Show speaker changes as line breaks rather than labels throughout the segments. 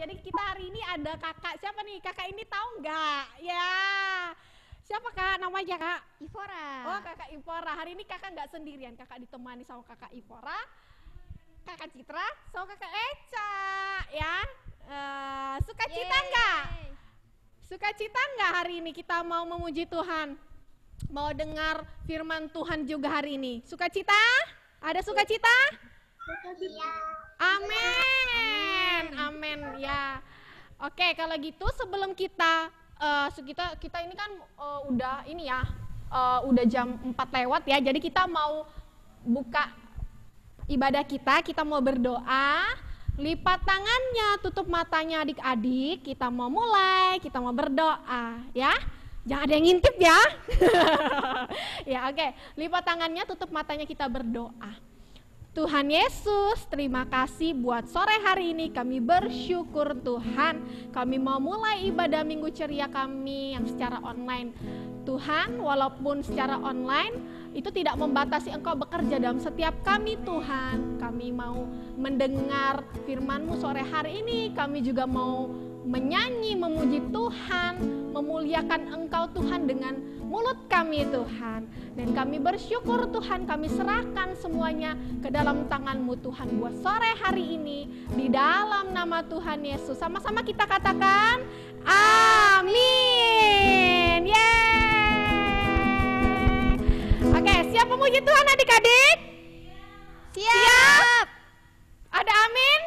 Jadi kita hari ini ada kakak, siapa nih? Kakak ini tahu nggak? Ya, siapa kak namanya kak?
Ivora.
Oh kakak Ivora, hari ini kakak nggak sendirian, kakak ditemani sama kakak Ivora, kakak Citra, sama kakak Eca, ya. Sukacita nggak? Sukacita nggak hari ini kita mau memuji Tuhan? Mau dengar firman Tuhan juga hari ini? Sukacita? Ada sukacita? Amin, amin ya. Oke, kalau gitu sebelum kita ini kan udah ini ya, udah jam 4 lewat ya. Jadi kita mau buka ibadah kita mau berdoa. Lipat tangannya, tutup matanya adik-adik. Kita mau mulai, kita mau berdoa ya. Jangan ada yang ngintip ya. Ya oke, lipat tangannya, tutup matanya, kita berdoa. Tuhan Yesus, terima kasih buat sore hari ini, kami bersyukur Tuhan. Kami mau mulai ibadah minggu ceria kami yang secara online. Tuhan, walaupun secara online, itu tidak membatasi Engkau bekerja dalam setiap kami Tuhan. Kami mau mendengar firman-Mu sore hari ini, kami juga mau menyanyi, memuji Tuhan, memuliakan Engkau Tuhan dengan mulut kami Tuhan. Dan kami bersyukur Tuhan, kami serahkan semuanya ke dalam tangan-Mu Tuhan buat sore hari ini. Di dalam nama Tuhan Yesus, sama-sama kita katakan amin. Yeay. Oke, siap memuji Tuhan adik-adik? Siap. Ada amin?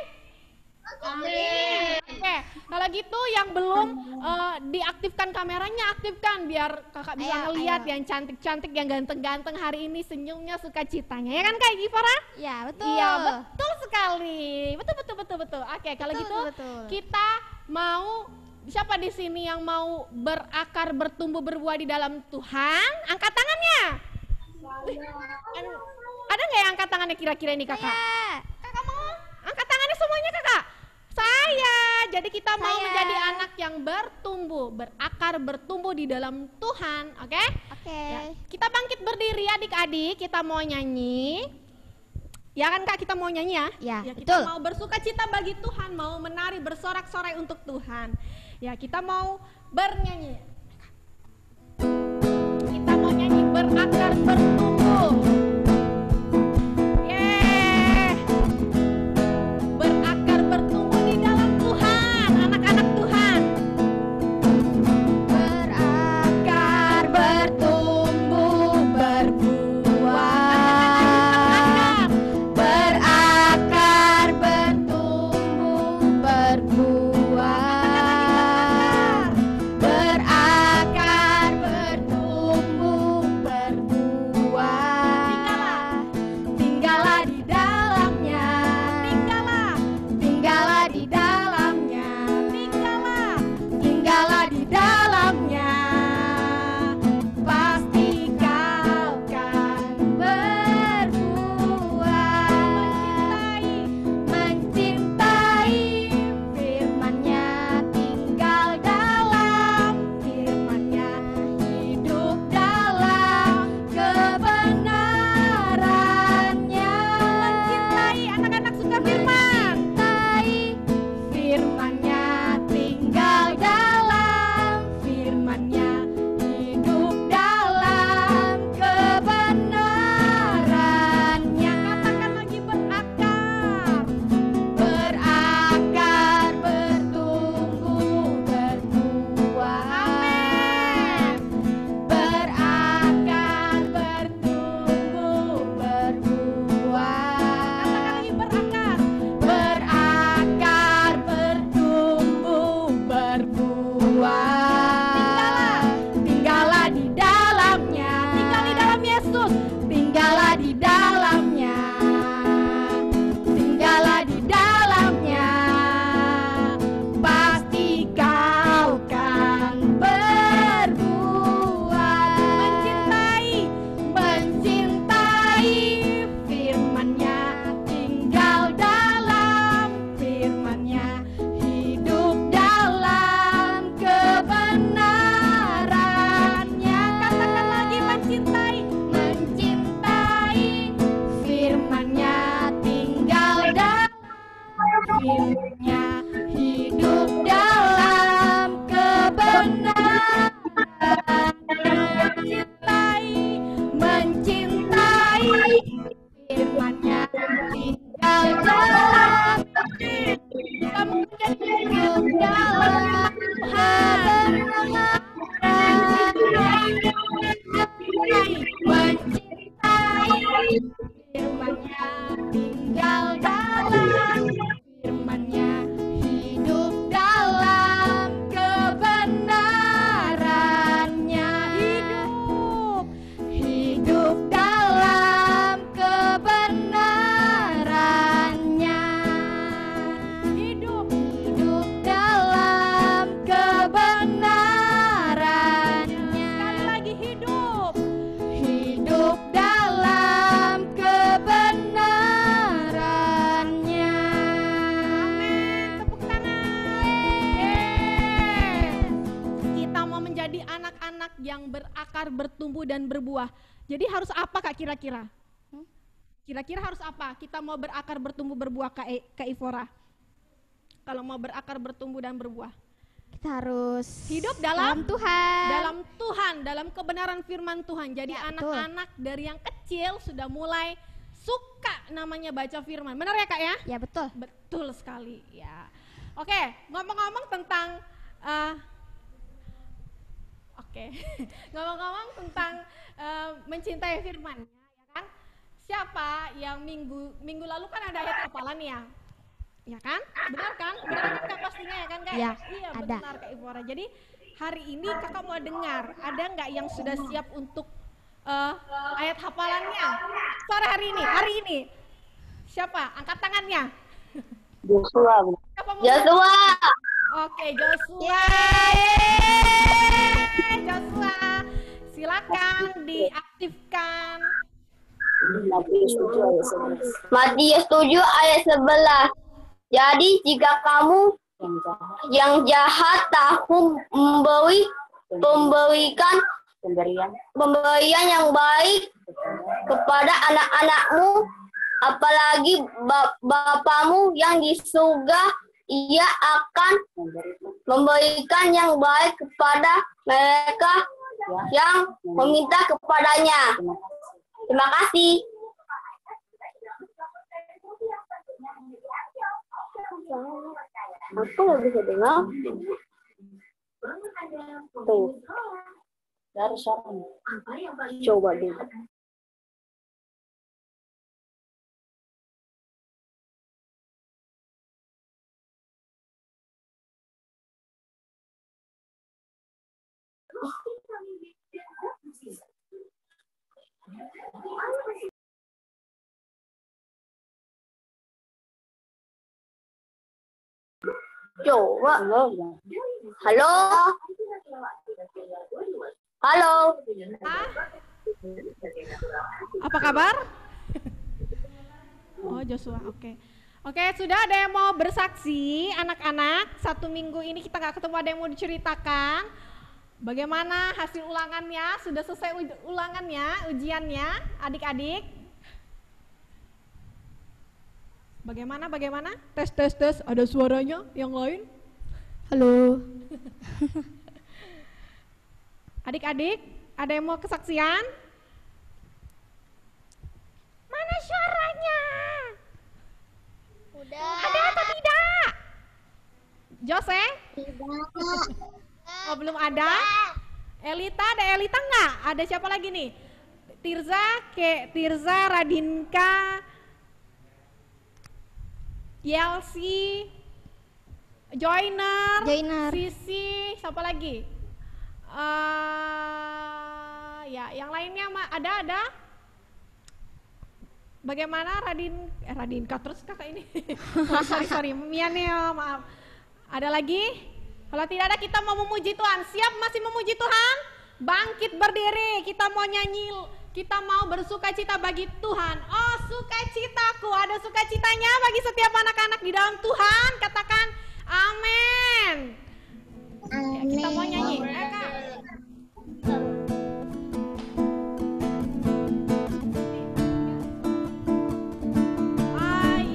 Amin. Oke, kalau gitu yang belum diaktifkan kameranya, aktifkan biar kakak bisa ngeliat yang cantik-cantik, yang ganteng-ganteng hari ini, senyumnya, sukacitanya, ya kan Kak Ivora?
Ya betul.
Iya betul sekali, betul. Oke, kalau gitu kita mau, siapa di sini yang mau berakar, bertumbuh, berbuah di dalam Tuhan? Angkat tangannya. Ada nggak yang angkat tangannya kira-kira ini kakak? Kakak mau? Angkat tangannya semuanya kakak. Saya, jadi kita mau menjadi anak yang bertumbuh, berakar, bertumbuh di dalam Tuhan, oke? Oke. Ya, kita bangkit berdiri adik-adik, kita mau nyanyi. Ya kan Kak, kita mau nyanyi ya? Ya kita mau bersukacita bagi Tuhan, mau menari, bersorak-sorai untuk Tuhan. Ya kita mau bernyanyi. Kita mau nyanyi berakar, bertumbuh. yang berakar, bertumbuh dan berbuah. Jadi harus apa Kak kira-kira? Kira-kira harus apa? Kita mau berakar, bertumbuh, berbuah Kak Ivora. Kalau mau berakar, bertumbuh dan berbuah.
Kita harus
hidup dalam
Tuhan.
Dalam Tuhan, dalam kebenaran firman Tuhan. Jadi
Ya,
anak-anak dari yang kecil sudah mulai suka namanya baca firman. Benar ya Kak ya?
Ya betul.
Betul sekali ya. Oke, ngomong-ngomong tentang ngomong-ngomong tentang mencintai firman, ya kan? Siapa yang minggu lalu kan ada ayat hafalan ya kan? Benar kan? Benar kan Kak pastinya ya kan Kak?
Ya,
iya
ada.
benar Kak Ivora. Jadi hari ini Kakak mau dengar, ada nggak yang sudah siap untuk ayat hafalannya? Sore hari ini. Siapa? Angkat tangannya.
Joshua.
Joshua. Oke, Joshua. Joshua. Silakan diaktifkan.
Matius 7 ayat 11. Jadi jika kamu yang jahat tahu memberikan pemberian yang baik kepada anak-anakmu, apalagi Bapamu yang di surga, ia akan memberikan yang baik kepada mereka yang meminta kepadanya. Terima kasih. Aku nggak bisa dengar. Tuh. Dari siapa? Coba deh. Coba. Halo. Halo.
Apa kabar? Oh Joshua, oke. Oke, sudah ada yang mau bersaksi anak-anak? 1 minggu ini kita nggak ketemu, ada yang mau diceritakan? Bagaimana hasil ulangannya? Sudah selesai ulangannya, ujiannya, adik-adik? Bagaimana? Tes. Ada suaranya yang lain?
Halo.
Adik-adik, ada yang mau kesaksian? Mana suaranya?
Udah.
Ada atau tidak? Jose?
Tidak.
Oh, belum ada? Elita, ada Elita nggak? Ada siapa lagi nih? Tirza, Radinka, Yelsi, Joiner, Sisi, siapa lagi? Ya, yang lainnya ada. Bagaimana Radinka terus kakak ini? sorry, Miannya maaf. Ada lagi? Kalau tidak ada, kita mau memuji Tuhan. Siap masih memuji Tuhan? Bangkit berdiri, kita mau nyanyi, kita mau bersukacita bagi Tuhan. Oh, sukacitaku, ada sukacitanya bagi setiap anak-anak di dalam Tuhan. Katakan amin. Ya, kita mau nyanyi. Kak.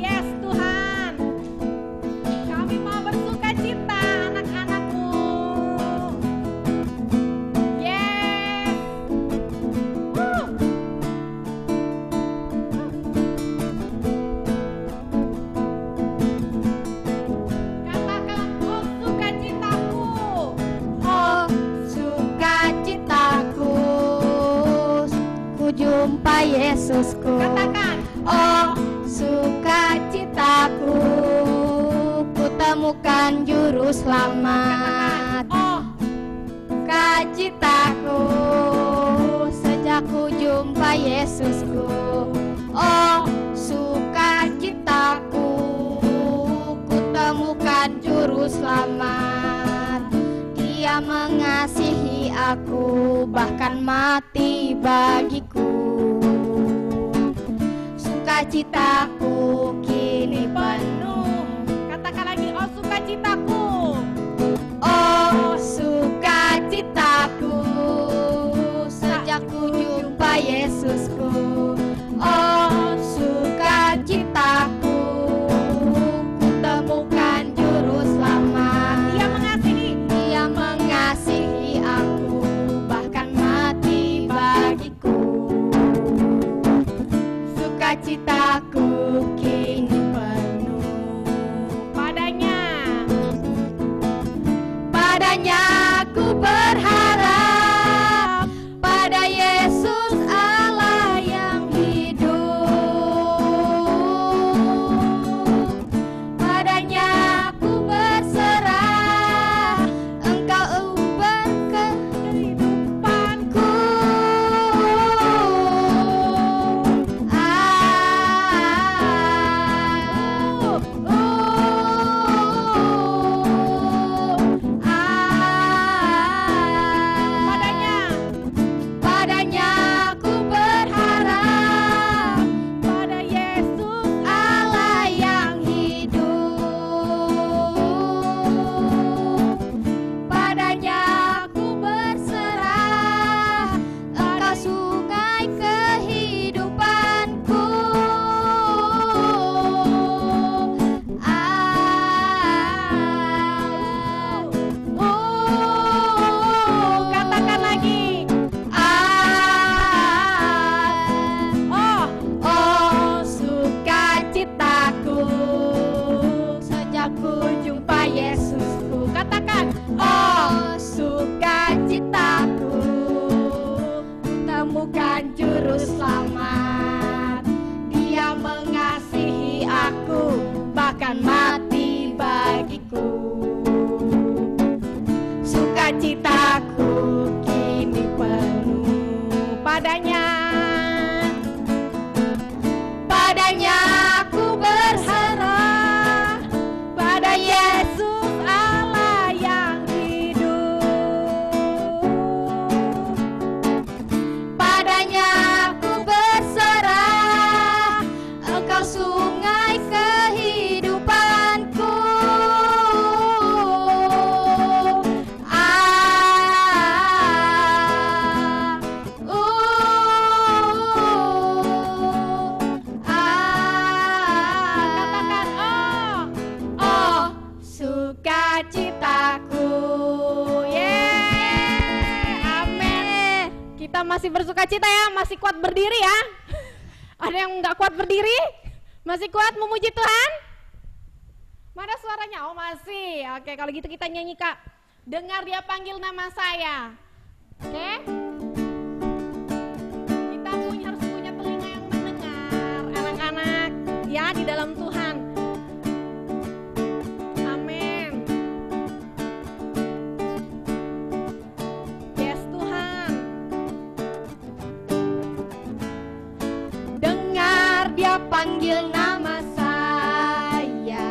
Yes Tuhan, kami mau bersukacita anak-anakmu. Yes. Katakan oh sukacitaku.
Oh sukacitaku, ku jumpa Yesusku.
Katakan
Oh sukacitaku, ku temukan juru selamat.
oh
Sukacitaku, sejak ku jumpa Yesusku. Oh sukacitaku, ku temukan juru selamat. Dia mengasihi aku, bahkan mati bagiku. Sukacitaku kini penuh.
katakan lagi oh sukacitaku.
Oh sukacitaku,
sukacitaku kini penuh padanya. Padanya aku berserah, pada Yesus Allah yang hidup. Padanya aku berserah, Engkau sungai kehidupanku. Katakan oh sukacitaku. Amin. Kita masih bersukacita ya, masih kuat berdiri ya. Ada yang nggak kuat berdiri? Masih kuat memuji Tuhan? Mana suaranya? Oh masih. Oke, kalau gitu kita nyanyi Kak. Dengar dia panggil nama saya. Oke? Kita harus punya telinga yang mendengar. Anak-anak ya di dalam Tuhan. Amin. Yes Tuhan. Dengar dia panggil nama saya.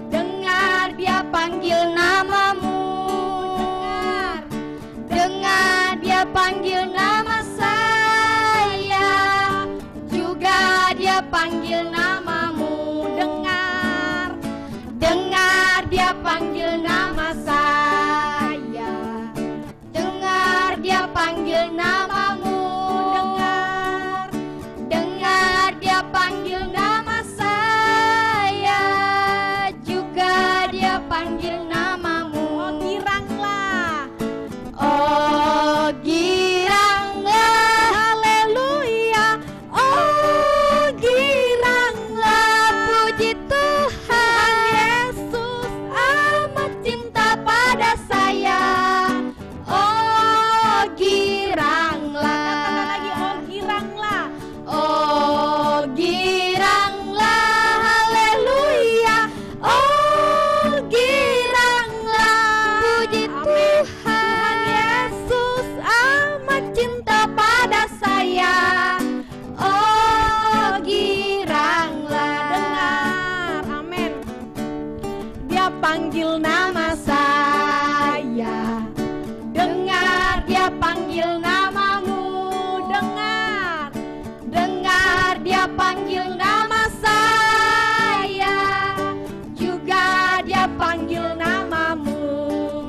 Dengar dia panggil namamu. Dengar dia panggil nama saya. Juga dia panggil namamu. Dengar dia panggil nama saya. Dengar dia panggil namamu. Dengar dia panggil nama saya. Juga dia panggil namamu. Oh giranglah. Oh giranglah. Haleluya. Oh giranglah. Puji Tuhan Yesus amat cinta pada saya. Oh giranglah. Katakan lagi oh giranglah. Oh giranglah. Haleluya. Oh giranglah. Puji Tuhan Yesus amat cinta pada saya. Oh giranglah. Dengar. Amin. Dia panggil nama saya. Dengar dia panggil namamu. Dengar dia panggil nama saya. Juga dia panggil namamu.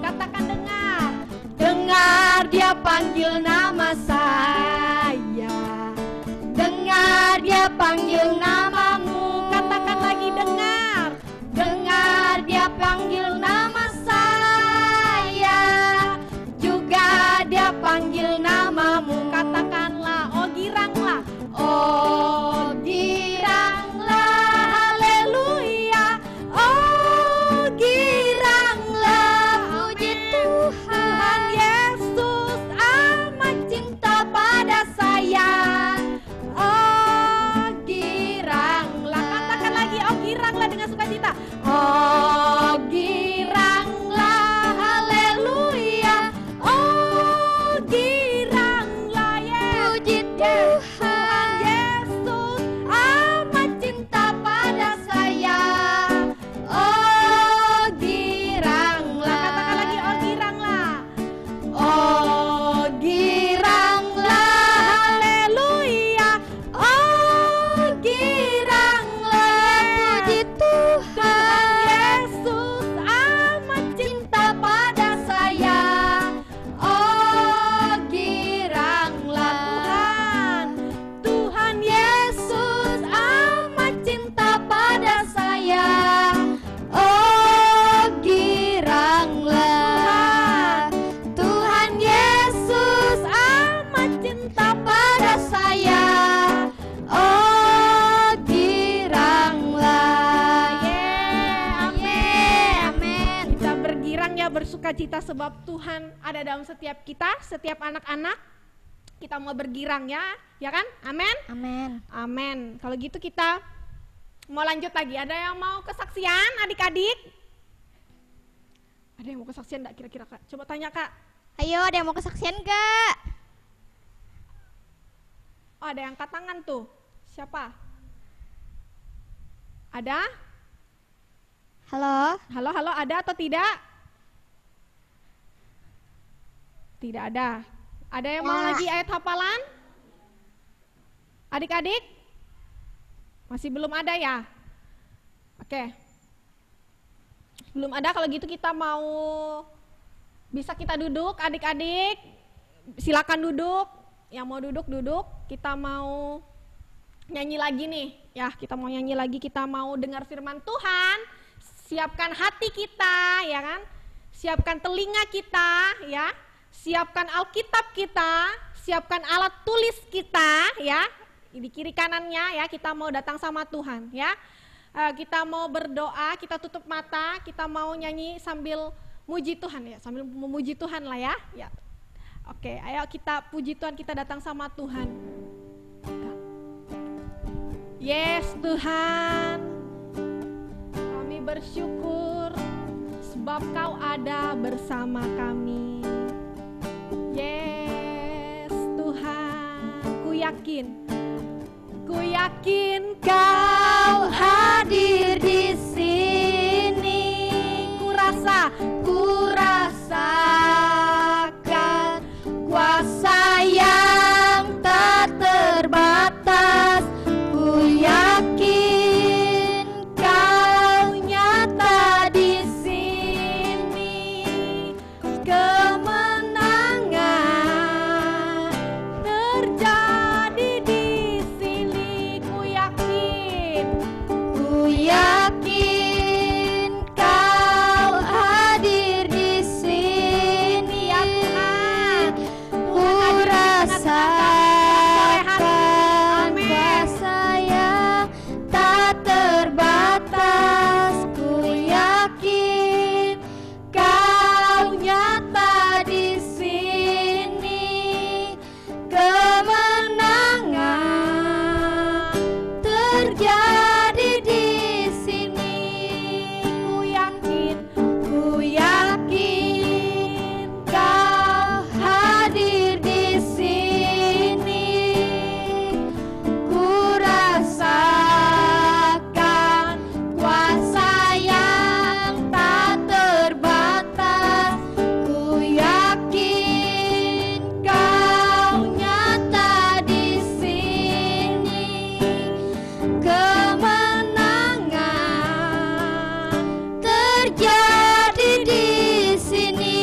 Katakan dengar. Dengar dia panggil nama saya. Dengar dia panggil namamu. Katakan lagi dengar. Dengar dia panggil nama saya. Juga dia panggil namamu. Katakanlah oh giranglah. Oh giranglah. Haleluya. Oh giranglah. Puji Tuhan Yesus amat cinta pada saya. Oh giranglah. Katakan lagi oh giranglah dengan sukacita. Oh giranglah. Haleluya. Oh giranglah. Puji Tuhan Yesus amat cinta pada saya. Oh giranglah. Katakan lagi oh giranglah. Oh giranglah. Haleluya. Oh giranglah. Puji Tuhan Yesus amat cinta pada saya. Oh giranglah. Tuhan Yesus amat cinta pada saya. Oh giranglah. Tuhan Yesus amat cinta pada saya. Oh giranglah. Amin. Kita bergirang ya, bersukacita sebab Tuhan ada dalam setiap kita, setiap anak-anak. Kita mau bergirang ya kan? Amin.
Amin.
Amin. Kalau gitu kita mau lanjut lagi. Ada yang mau kesaksian adik-adik? Ada yang mau kesaksian enggak kira-kira Kak? Coba tanya Kak.
Ayo, ada yang mau kesaksian gak?
Oh, ada yang angkat tangan tuh. Siapa? Ada?
Halo?
Halo, halo, ada atau tidak? Tidak ada. Ada yang mau lagi ayat hafalan? Adik-adik? Masih belum ada ya? Oke. Belum ada, kalau gitu kita mau, bisa kita duduk adik-adik. Silakan duduk. Yang mau duduk, duduk. Kita mau nyanyi lagi nih. Ya, kita mau nyanyi lagi, kita mau dengar firman Tuhan. Siapkan hati kita, ya kan? Siapkan telinga kita, ya. Siapkan Alkitab kita, siapkan alat tulis kita, ya. Di kiri kanannya, ya, kita mau datang sama Tuhan, ya. Kita mau berdoa, kita tutup mata, kita mau nyanyi sambil muji Tuhan, ya, sambil memuji Tuhan lah, ya. Ya. Oke, ayo kita puji Tuhan, kita datang sama Tuhan. Yes Tuhan, kami bersyukur sebab Kau ada bersama kami. Yes Tuhan, ku yakin Kau hadir di sini. Ku rasakan kuasa yang tak terbatas. Ku yakin Kau nyata di sini. Kemenangan terjadi di sini. Ku yakin Kau hadir di sini. Ya Tuhan, ku rasakan kuasa yang tak terbatas. Ku yakin Kau nyata di sini. Kemenangan terjadi di sini. Ku yakin Kau hadir di sini. Ku rasakan kuasa yang tak terbatas. Ku yakin Kau nyata di sini. Kemenangan terjadi di sini.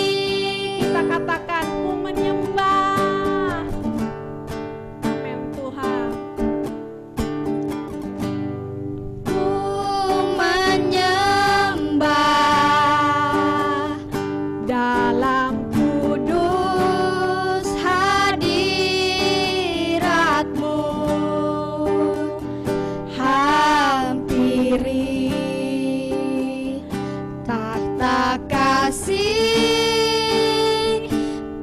Kita katakan, ku menyembah. Amin Tuhan. Ku menyembah dalam kudus hadirat-Mu. Hampiri tahta kasih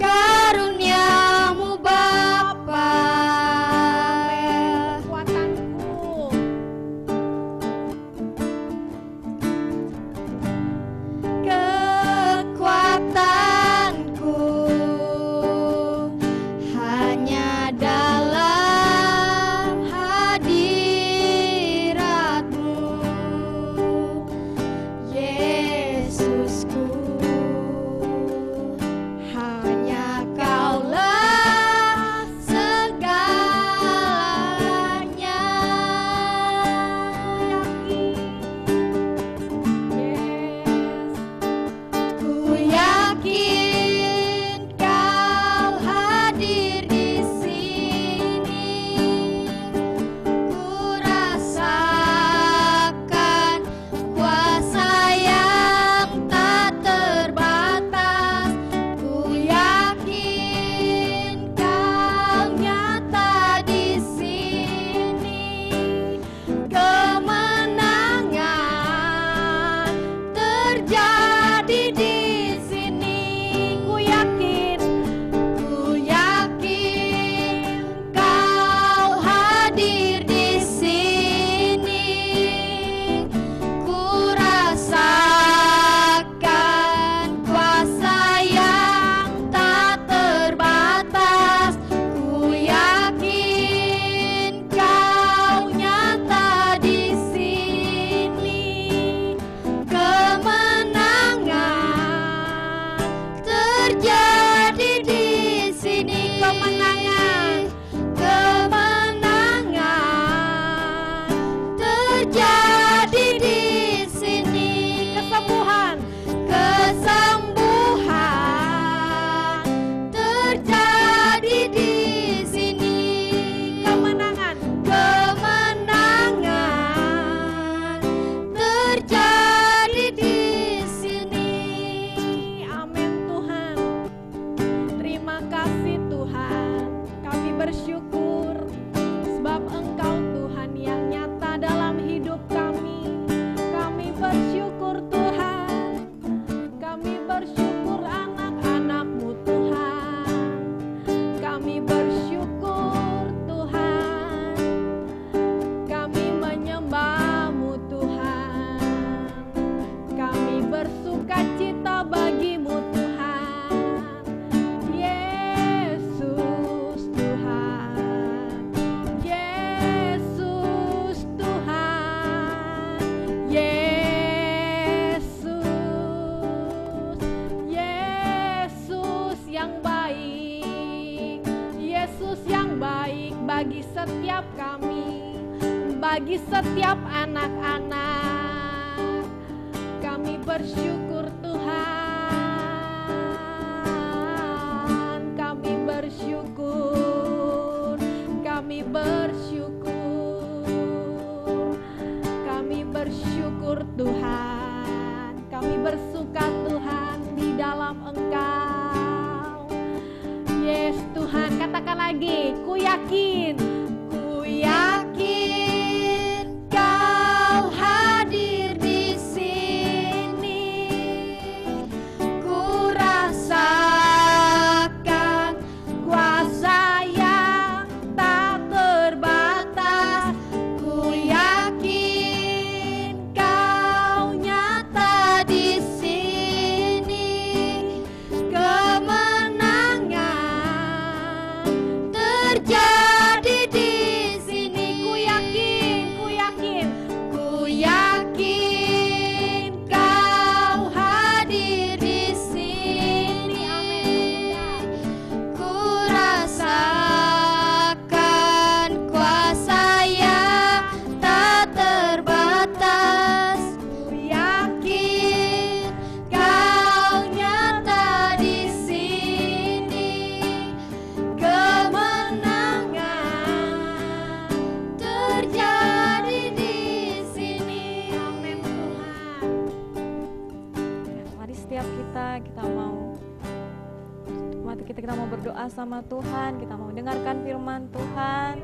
karunia-Mu Bapa. Kekuatanku, hanya dalam hadirat-Mu, Yesusku. setiap kami, bagi setiap anak-anak. Kami bersyukur Tuhan, kami bersyukur, kami bersyukur, kami bersyukur Tuhan, kami bersuka Tuhan di dalam Engkau. Yes Tuhan, katakan lagi, ku yakin Kau hadir di sini. Ku rasakan kuasa yang tak terbatas. Ku yakin Kau nyata di sini. Kemenangan terjadi di sini. Ku yakin Kau hadir di sini. Amin. Ku rasakan kuasa yang tak terbatas. Ku yakin Kau nyata di sini. Kemenangan terjadi di sini. Amin Tuhan.
Mari setiap kita mau mati kita mau berdoa sama Tuhan, kita mau dengarkan firman Tuhan.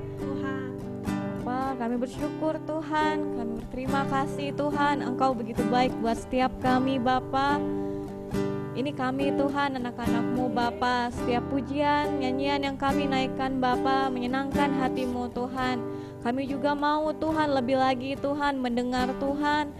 Bapa, kami bersyukur Tuhan, kami berterima kasih Tuhan, Engkau begitu baik buat setiap kami Bapa. Ini kami Tuhan, anak-anak-Mu Bapa, setiap pujian, nyanyian yang kami naikkan Bapa, menyenangkan hati-Mu Tuhan. Kami juga mau Tuhan lebih lagi Tuhan mendengar Tuhan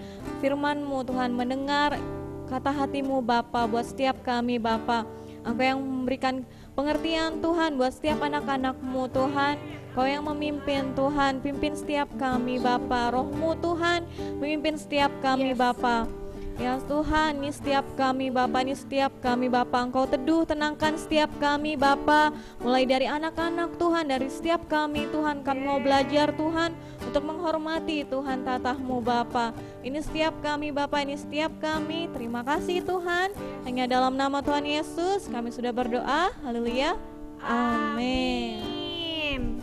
firman-Mu Tuhan, mendengar kata hati-Mu Bapa buat setiap kami Bapa. Engkau yang memberikan pengertian Tuhan buat setiap anak-anak-Mu Tuhan. Kau yang memimpin Tuhan, pimpin setiap kami Bapa. Roh-Mu Tuhan memimpin setiap kami Bapa. Ya Tuhan, ini setiap kami Bapa, ini setiap kami Bapa. Engkau teduh, tenangkan setiap kami Bapa. Mulai dari anak-anak Tuhan, dari setiap kami Tuhan, kami mau belajar Tuhan untuk menghormati Tuhan tatah-Mu Bapa. Ini setiap kami Bapa, ini setiap kami. Terima kasih Tuhan. Hanya dalam nama Tuhan Yesus kami sudah berdoa. Haleluya. Amin.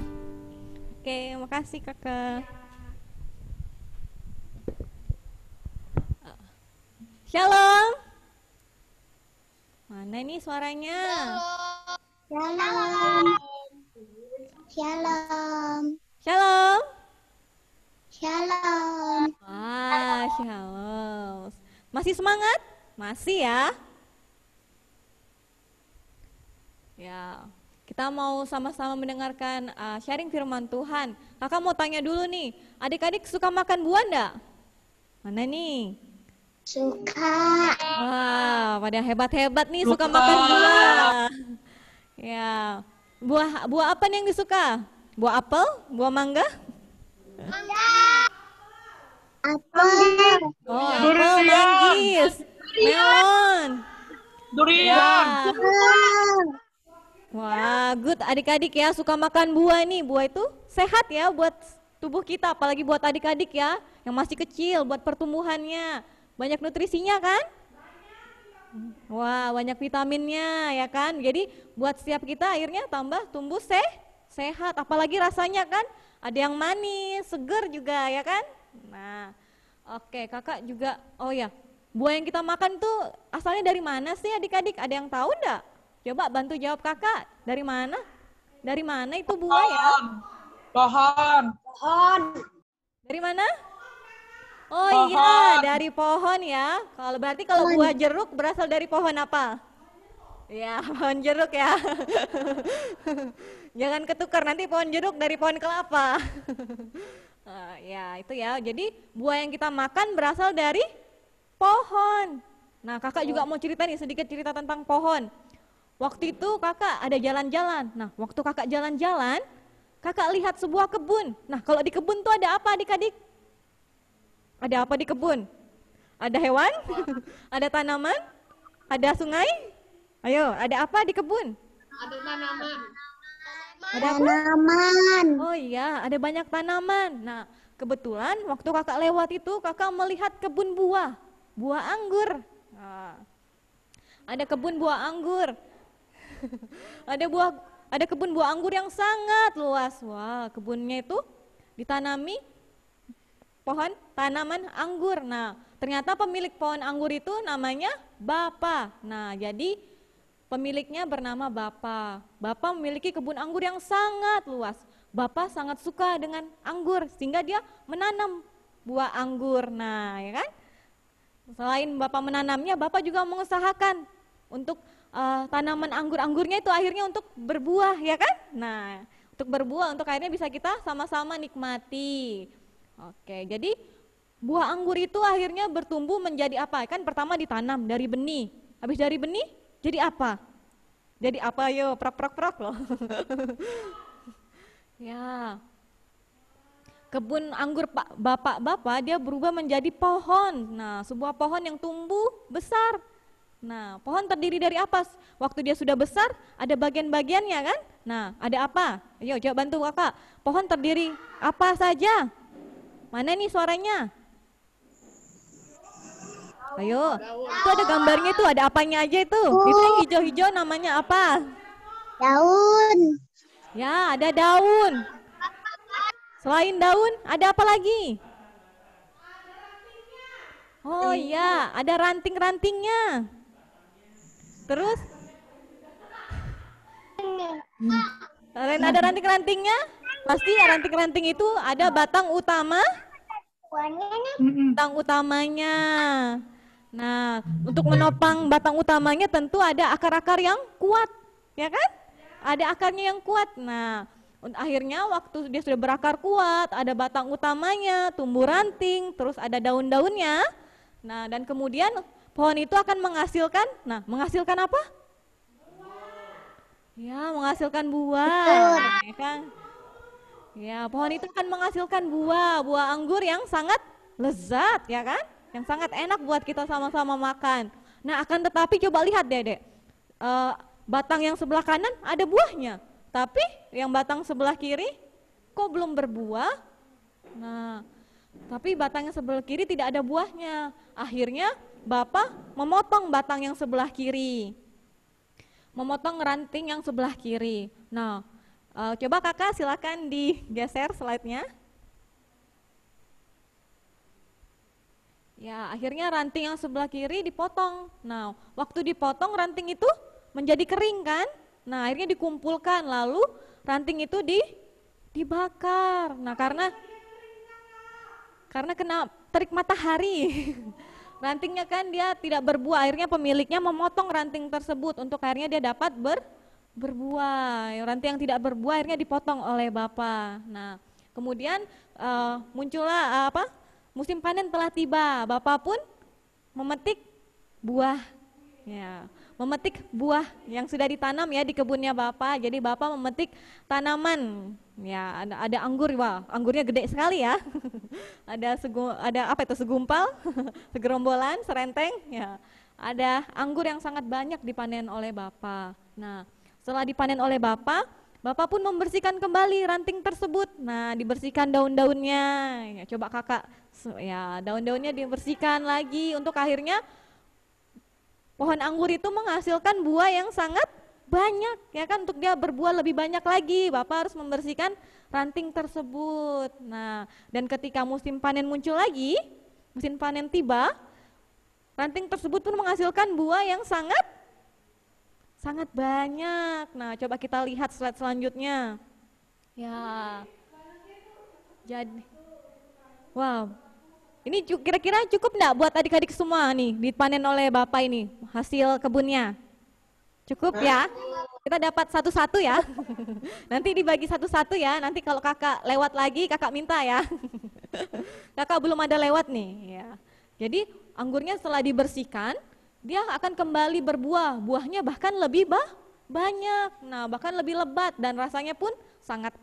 Oke, makasih Kakak. Shalom. Mana nih suaranya?
Shalom. Shalom.
Shalom.
Shalom.
Wah, shalom. Masih semangat? Masih ya? Ya, kita mau sama-sama mendengarkan sharing firman Tuhan. Kakak mau tanya dulu nih, adik-adik suka makan buah enggak? Mana nih?
Suka.
Wah, pada hebat-hebat nih suka makan buah. Ya, buah apa nih yang disuka? Buah apel? Buah mangga?
Apa?
Oh, apel, manggis, melon.
Durian.
Wah, good adik-adik ya, suka makan buah nih. Buah itu sehat ya buat tubuh kita, apalagi buat adik-adik ya, yang masih kecil, buat pertumbuhannya. Banyak nutrisinya kan? Wah, banyak vitaminnya ya kan? Jadi buat setiap kita akhirnya tambah tumbuh sehat, apalagi rasanya kan? Ada yang manis, seger juga ya kan? Nah, oke, kakak juga, oh ya, buah yang kita makan tuh asalnya dari mana sih adik-adik? Ada yang tahu enggak? Coba bantu jawab kakak, dari mana? Dari mana itu buah ya?
Pohon.
Dari mana? Oh iya, dari pohon ya. Kalau berarti kalau buah jeruk berasal dari pohon apa? Ya, pohon jeruk ya. Jangan ketukar nanti pohon jeruk dari pohon kelapa. Ya, itu ya. Jadi buah yang kita makan berasal dari pohon. Nah, kakak juga mau cerita nih, sedikit cerita tentang pohon. Waktu itu kakak ada jalan-jalan. Nah, waktu kakak jalan-jalan, kakak lihat sebuah kebun. Nah, kalau di kebun tuh ada apa adik-adik? Ada apa di kebun? Ada hewan? Ada tanaman? Ada sungai? Ayo, ada apa di kebun?
Ada tanaman.
Ada apa?
Tanaman.
Oh iya, ada banyak tanaman. Nah, kebetulan waktu kakak lewat itu kakak melihat kebun buah, buah anggur. Nah, ada kebun buah anggur. Ada kebun buah anggur yang sangat luas. Wah, kebunnya itu ditanami pohon tanaman anggur. Nah, ternyata pemilik pohon anggur itu namanya Bapak. Nah, jadi pemiliknya bernama Bapak. Bapak memiliki kebun anggur yang sangat luas. Bapak sangat suka dengan anggur sehingga dia menanam buah anggur. Nah, ya kan? Selain Bapak menanamnya, Bapak juga mengusahakan untuk tanaman anggur-anggurnya itu akhirnya untuk berbuah, ya kan? Nah, untuk berbuah, untuk akhirnya bisa kita sama-sama nikmati. Oke, jadi buah anggur itu akhirnya bertumbuh menjadi apa? Kan pertama ditanam dari benih. Habis dari benih jadi apa? Jadi apa yo? Prok loh. Ya. Kebun anggur bapak-bapak dia berubah menjadi pohon. Nah, sebuah pohon yang tumbuh besar. Nah, pohon terdiri dari apa? Waktu dia sudah besar, ada bagian-bagiannya kan? Nah, ada apa? Ayo coba bantu kakak. Pohon terdiri apa saja? Mana nih suaranya? Ayo, itu ada gambarnya tuh, ada apanya aja itu? Itu yang hijau-hijau namanya apa?
Daun.
Ya, ada daun. Selain daun, ada apa lagi? Oh iya, ada ranting-rantingnya. Terus? Selain ada ranting-rantingnya, pasti ranting-ranting itu ada batang utama. Batang utamanya. Nah, untuk menopang batang utamanya tentu ada akar-akar yang kuat, ya kan? Ada akarnya yang kuat. Nah, akhirnya waktu dia sudah berakar kuat, ada batang utamanya, tumbuh ranting, terus ada daun-daunnya. Nah, dan kemudian pohon itu akan menghasilkan, menghasilkan apa? Ya, menghasilkan buah, ya kan? Ya, pohon itu akan menghasilkan buah anggur yang sangat lezat, ya kan? Yang sangat enak buat kita sama-sama makan. Nah, akan tetapi coba lihat Dedek, batang yang sebelah kanan ada buahnya, tapi yang batang sebelah kiri kok belum berbuah? Nah, tapi batang yang sebelah kiri tidak ada buahnya. Akhirnya Bapak memotong batang yang sebelah kiri, memotong ranting yang sebelah kiri. Nah, coba kakak silakan digeser slide-nya. Ya, akhirnya ranting yang sebelah kiri dipotong. Nah, waktu dipotong ranting itu menjadi kering kan? Nah, akhirnya dikumpulkan, lalu ranting itu dibakar. Nah, karena kena terik matahari. Rantingnya kan dia tidak berbuah, akhirnya pemiliknya memotong ranting tersebut untuk akhirnya dia dapat berbuah. Ranting yang tidak berbuah akhirnya dipotong oleh Bapak. Nah, kemudian muncullah musim panen telah tiba. Bapak pun memetik buah. Ya, memetik buah yang sudah ditanam ya di kebunnya Bapak. Jadi Bapak memetik tanaman. Ya, ada anggur, wah, anggurnya gede sekali ya. ada segumpal, segerombolan, serenteng, ya. Ada anggur yang sangat banyak dipanen oleh Bapak. Nah, setelah dipanen oleh Bapak, Bapak pun membersihkan kembali ranting tersebut. Nah, dibersihkan daun-daunnya. Ya, coba kakak, ya, daun-daunnya dibersihkan lagi untuk akhirnya pohon anggur itu menghasilkan buah yang sangat banyak, ya kan, untuk dia berbuah lebih banyak lagi. Bapak harus membersihkan ranting tersebut. Nah, dan ketika musim panen muncul lagi, musim panen tiba, ranting tersebut pun menghasilkan buah yang sangat banyak. Nah, coba kita lihat slide selanjutnya. Ya. Jadi, wow. Ini kira-kira cukup enggak buat adik-adik semua nih dipanen oleh Bapak ini hasil kebunnya? Cukup ya? Kita dapat satu-satu ya. Nanti dibagi satu-satu ya. Nanti kalau kakak lewat lagi kakak minta ya. Kakak belum ada lewat nih ya. Jadi anggurnya setelah dibersihkan, dia akan kembali berbuah. Buahnya bahkan lebih banyak. Nah, bahkan lebih lebat dan rasanya pun sangat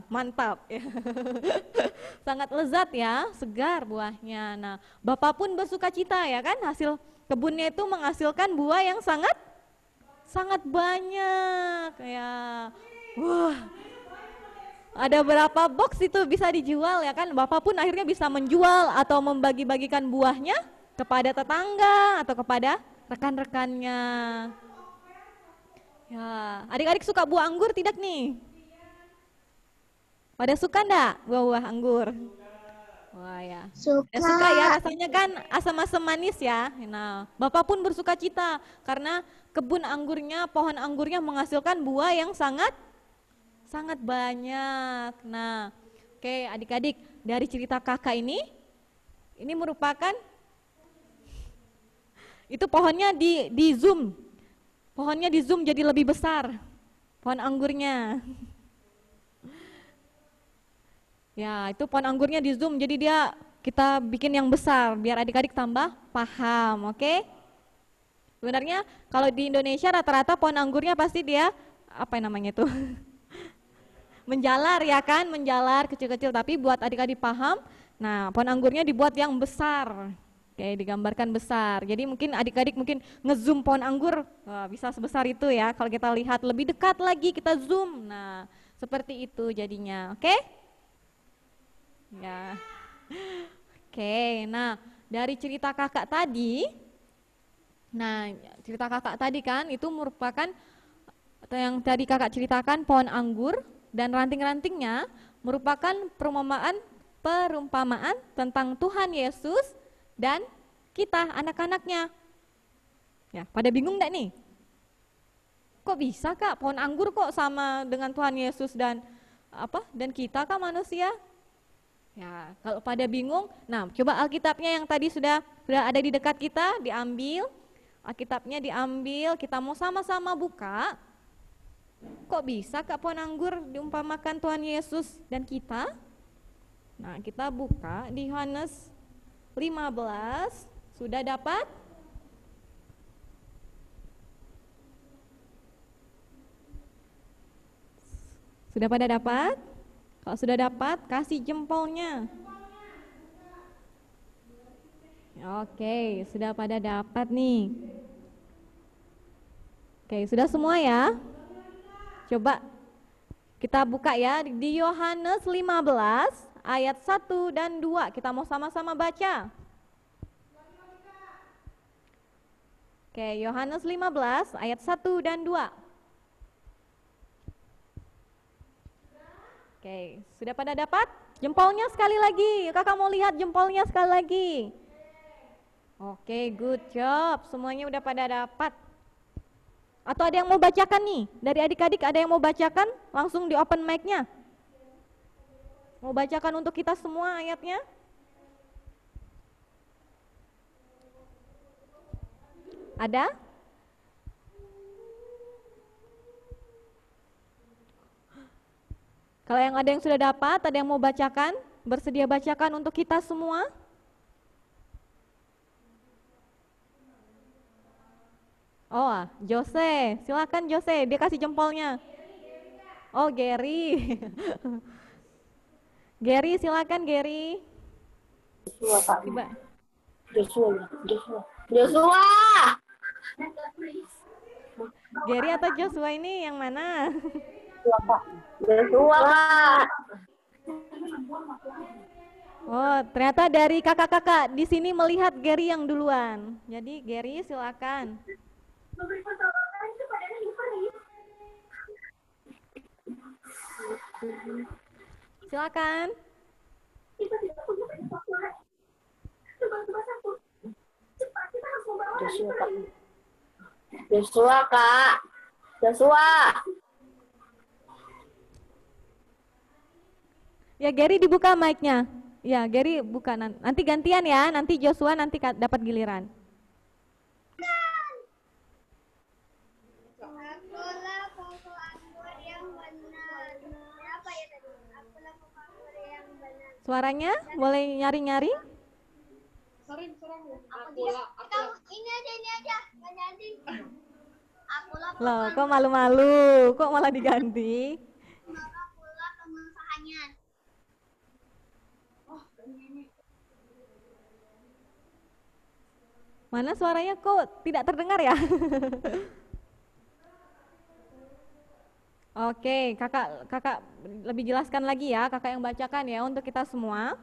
mantap ya. Sangat lezat ya, segar buahnya. Nah, Bapak pun bersuka cita ya kan, hasil kebunnya itu menghasilkan buah yang sangat banyak ya. Wah, ada berapa box itu bisa dijual ya kan? Bapak pun akhirnya bisa menjual atau membagi-bagikan buahnya kepada tetangga atau kepada rekan-rekannya. Ya, adik-adik suka buah anggur tidak nih? Pada suka enggak buah-buah anggur? Wah ya. Ya, suka ya, rasanya kan asam-asam manis ya. Nah, Bapak pun bersuka cita karena kebun anggurnya, pohon anggurnya menghasilkan buah yang sangat banyak. Nah, oke adik-adik, dari cerita kakak ini merupakan itu pohonnya di zoom. Pohonnya di zoom jadi lebih besar. Pohon anggurnya. Ya, itu pohon anggurnya di zoom, jadi kita bikin yang besar biar adik-adik tambah paham, oke? Sebenarnya kalau di Indonesia rata-rata pohon anggurnya pasti dia apa namanya itu? Menjalar ya kan, menjalar kecil-kecil, tapi buat adik-adik paham, nah pohon anggurnya dibuat yang besar. Oke, digambarkan besar. Jadi mungkin adik-adik mungkin ngezoom pohon anggur, wah, bisa sebesar itu ya. Kalau kita lihat lebih dekat lagi kita zoom. Nah, seperti itu jadinya, oke? Ya. Oke, nah dari cerita kakak tadi, kan itu merupakan atau yang tadi kakak ceritakan pohon anggur dan ranting-rantingnya merupakan perumpamaan tentang Tuhan Yesus dan kita anak-anaknya. Ya, pada bingung enggak nih? Kok bisa kak pohon anggur kok sama dengan Tuhan Yesus dan kita kak manusia? Ya, kalau pada bingung, nah coba Alkitabnya yang tadi sudah ada di dekat kita, diambil, Alkitabnya diambil, kita mau sama-sama buka. Kok bisa kak pohon anggur diumpamakan Tuhan Yesus dan kita? Nah, kita buka di Yohanes 15, sudah dapat? Sudah pada dapat? Kalau sudah dapat, kasih jempolnya. Oke, sudah pada dapat nih. Oke, sudah semua ya? Coba kita buka ya di Yohanes 15 ayat 1 dan 2. Kita mau sama-sama baca. Oke, Yohanes 15 ayat 1 dan 2. Oke, sudah pada dapat? Jempolnya sekali lagi. Kakak mau lihat jempolnya sekali lagi. Oke, good job. Semuanya udah pada dapat. Atau ada yang mau bacakan nih? Dari adik-adik ada yang mau bacakan? Langsung di open mic-nya. Mau bacakan untuk kita semua ayatnya? Ada? Kalau yang ada yang sudah dapat, ada yang mau bacakan? Bersedia bacakan untuk kita semua? Oh, Jose, silakan Jose, dia kasih jempolnya. Oh, Gary. Gary, silakan Gary. Tiba.
Joshua.
Gary atau Joshua ini yang mana?
Joshua.
Oh, ternyata dari kakak-kakak di sini melihat Gary yang duluan. Jadi Gary silakan. Silakan.
Joshua, Kak. Joshua.
Ya Gary dibuka mic-nya. Ya Gary buka nanti gantian ya. Nanti Joshua nanti dapat giliran.
Akulah pokok anggur yang benar. Apa ya tadi? Akulah pokok anggur yang benar.
Suaranya boleh nyari-nyari?
Ini aja, nggak jadi. Akulah
Loh, kok malu-malu? Kok malah diganti?
akulah pemasahannya.
Mana suaranya kok tidak terdengar ya? Oke, kakak lebih jelaskan lagi ya, kakak yang bacakan ya untuk kita semua.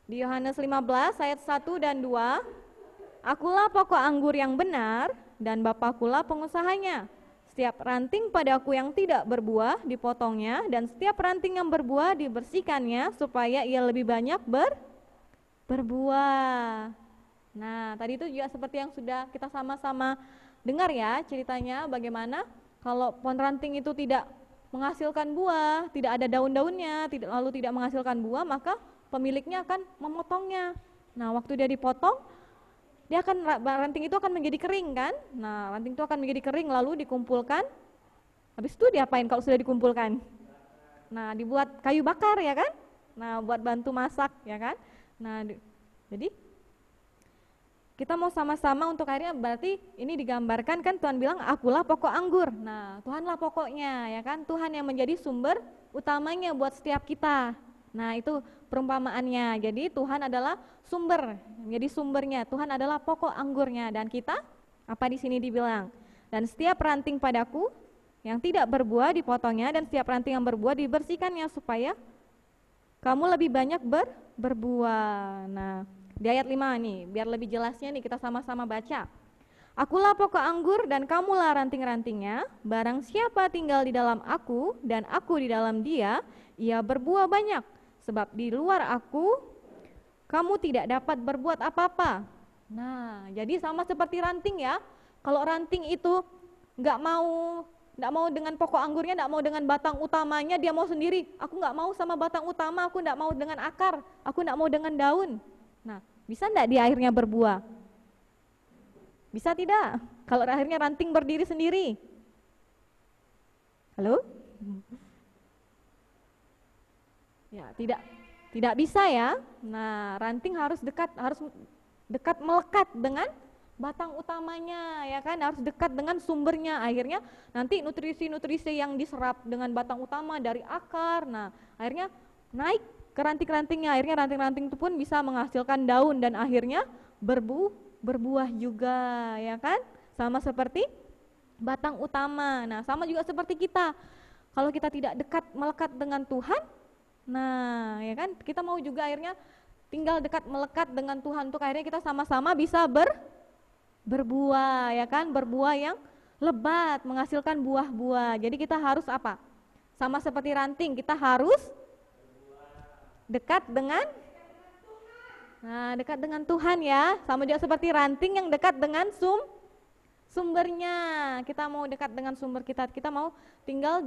Di Yohanes 15 ayat 1 dan 2, Akulah pokok anggur yang benar dan Bapakulah pengusahanya. Setiap ranting padaku yang tidak berbuah dipotongnya, dan setiap ranting yang berbuah dibersihkannya supaya ia lebih banyak berbuah. Nah, tadi itu juga seperti yang sudah kita sama-sama dengar ya ceritanya, bagaimana kalau pohon ranting itu tidak menghasilkan buah, tidak ada daun-daunnya, lalu tidak menghasilkan buah, maka pemiliknya akan memotongnya. Nah, waktu dia dipotong, ranting itu akan menjadi kering kan? Nah, ranting itu akan menjadi kering lalu dikumpulkan. Habis itu diapain kalau sudah dikumpulkan? Nah, dibuat kayu bakar ya kan? Nah, buat bantu masak ya kan? Nah, jadi kita mau sama-sama untuk akhirnya, berarti ini digambarkan kan, Tuhan bilang akulah pokok anggur. Nah, Tuhanlah pokoknya ya kan, Tuhan yang menjadi sumber utamanya buat setiap kita. Nah, itu perumpamaannya. Jadi Tuhan adalah sumber, menjadi sumbernya. Tuhan adalah pokok anggurnya, dan kita apa di sini dibilang? Dan setiap ranting padaku yang tidak berbuah dipotongnya, dan setiap ranting yang berbuah dibersihkannya supaya kamu lebih banyak berbuah. Nah, di ayat 5 nih, biar lebih jelasnya nih kita sama-sama baca. Akulah pokok anggur dan kamulah ranting-rantingnya. Barang siapa tinggal di dalam aku dan aku di dalam dia, ia berbuah banyak. Sebab di luar aku, kamu tidak dapat berbuat apa-apa. Nah, jadi sama seperti ranting ya. Kalau ranting itu nggak mau dengan pokok anggurnya, nggak mau dengan batang utamanya, dia mau sendiri. Aku nggak mau sama batang utama, aku nggak mau dengan akar, aku nggak mau dengan daun. Nah, bisa enggak di akhirnya berbuah? Bisa tidak? Kalau akhirnya ranting berdiri sendiri? Halo? Ya, tidak bisa ya. Nah, ranting harus dekat melekat dengan batang utamanya ya kan, harus dekat dengan sumbernya. Akhirnya nanti nutrisi-nutrisi yang diserap dengan batang utama dari akar, nah akhirnya naik ke ranting-rantingnya, akhirnya ranting-ranting itu pun bisa menghasilkan daun dan akhirnya berbuah juga ya kan, sama seperti batang utama. Nah, sama juga seperti kita, kalau kita tidak dekat melekat dengan Tuhan, nah ya kan, kita mau juga akhirnya tinggal dekat melekat dengan Tuhan untuk akhirnya kita sama-sama bisa berbuah ya kan, berbuah yang lebat, menghasilkan buah-buah. Jadi kita harus apa? Sama seperti ranting, kita harus dekat dengan Tuhan ya. Sama juga seperti ranting yang dekat dengan sumbernya. Kita mau dekat dengan sumber kita mau tinggal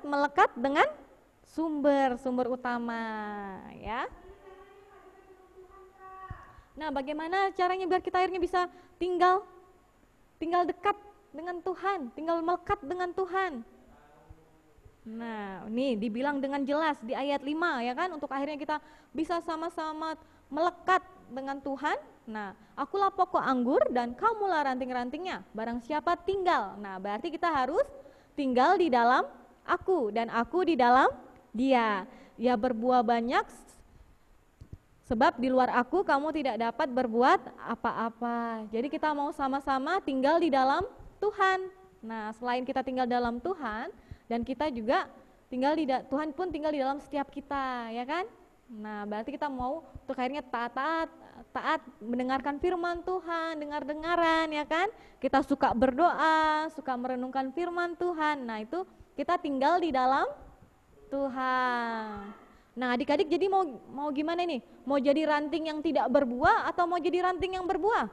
melekat dengan sumber utama ya. Nah, bagaimana caranya biar kita akhirnya bisa tinggal dekat dengan Tuhan, tinggal melekat dengan Tuhan? Nah, ini dibilang dengan jelas di ayat 5 ya kan, untuk akhirnya kita bisa sama-sama melekat dengan Tuhan. Nah, akulah pokok anggur dan kamulah ranting-rantingnya. Barang siapa tinggal. Nah, berarti kita harus tinggal di dalam aku dan aku di dalam dia. Ia berbuah banyak, sebab di luar aku kamu tidak dapat berbuat apa-apa. Jadi kita mau sama-sama tinggal di dalam Tuhan. Nah, selain kita tinggal dalam Tuhan, dan kita juga Tuhan pun tinggal di dalam setiap kita ya kan. Nah, berarti kita mau untuk akhirnya taat mendengarkan firman Tuhan, dengar-dengaran ya kan. Kita suka berdoa, suka merenungkan firman Tuhan. Nah, itu kita tinggal di dalam Tuhan. Nah, adik-adik jadi mau gimana nih? Mau jadi ranting yang tidak berbuah atau mau jadi ranting yang berbuah?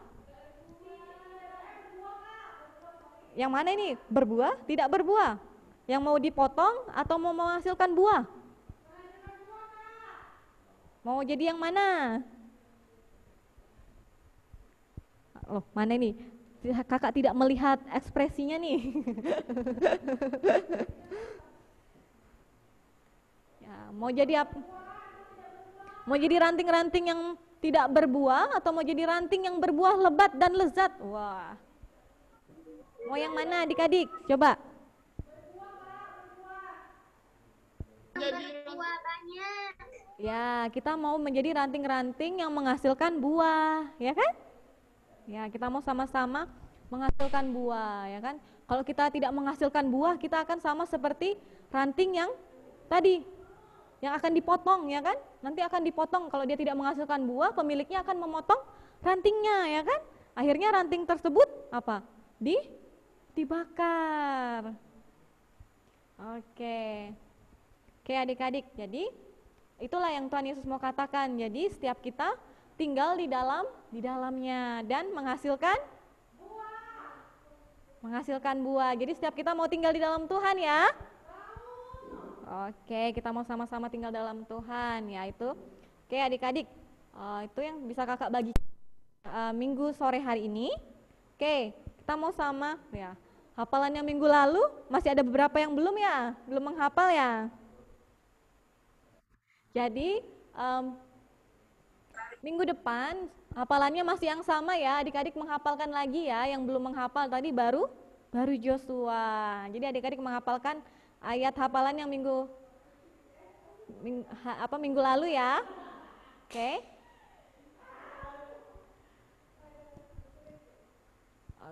Yang mana ini? Berbuah, tidak berbuah? Yang mau dipotong atau mau menghasilkan buah? Mau jadi yang mana? Oh, mana ini? Kakak tidak melihat ekspresinya nih. Ya, mau jadi apa? Mau jadi ranting-ranting yang tidak berbuah atau mau jadi ranting yang berbuah lebat dan lezat? Wah. Mau yang mana adik-adik? Coba.
Berbuah banyak.
Ya, kita mau menjadi ranting-ranting yang menghasilkan buah, ya kan? Ya, kita mau sama-sama menghasilkan buah, ya kan? Kalau kita tidak menghasilkan buah, kita akan sama seperti ranting yang tadi, yang akan dipotong, ya kan? Nanti akan dipotong. Kalau dia tidak menghasilkan buah, pemiliknya akan memotong rantingnya, ya kan? Akhirnya ranting tersebut apa? Dibakar. Oke. Oke adik-adik, jadi itulah yang Tuhan Yesus mau katakan. Jadi setiap kita tinggal di dalamnya dan menghasilkan buah. Jadi setiap kita mau tinggal di dalam Tuhan ya. Oke, kita mau sama-sama tinggal dalam Tuhan ya itu. Oke adik-adik, itu yang bisa kakak bagi minggu sore hari ini. Oke, kita mau sama ya. Hafalannya minggu lalu masih ada beberapa yang belum menghafal ya. Jadi minggu depan hafalannya masih yang sama ya, adik-adik menghafalkan lagi ya, yang belum menghafal tadi baru Joshua. Jadi adik-adik menghafalkan ayat hafalan yang minggu lalu ya. Oke.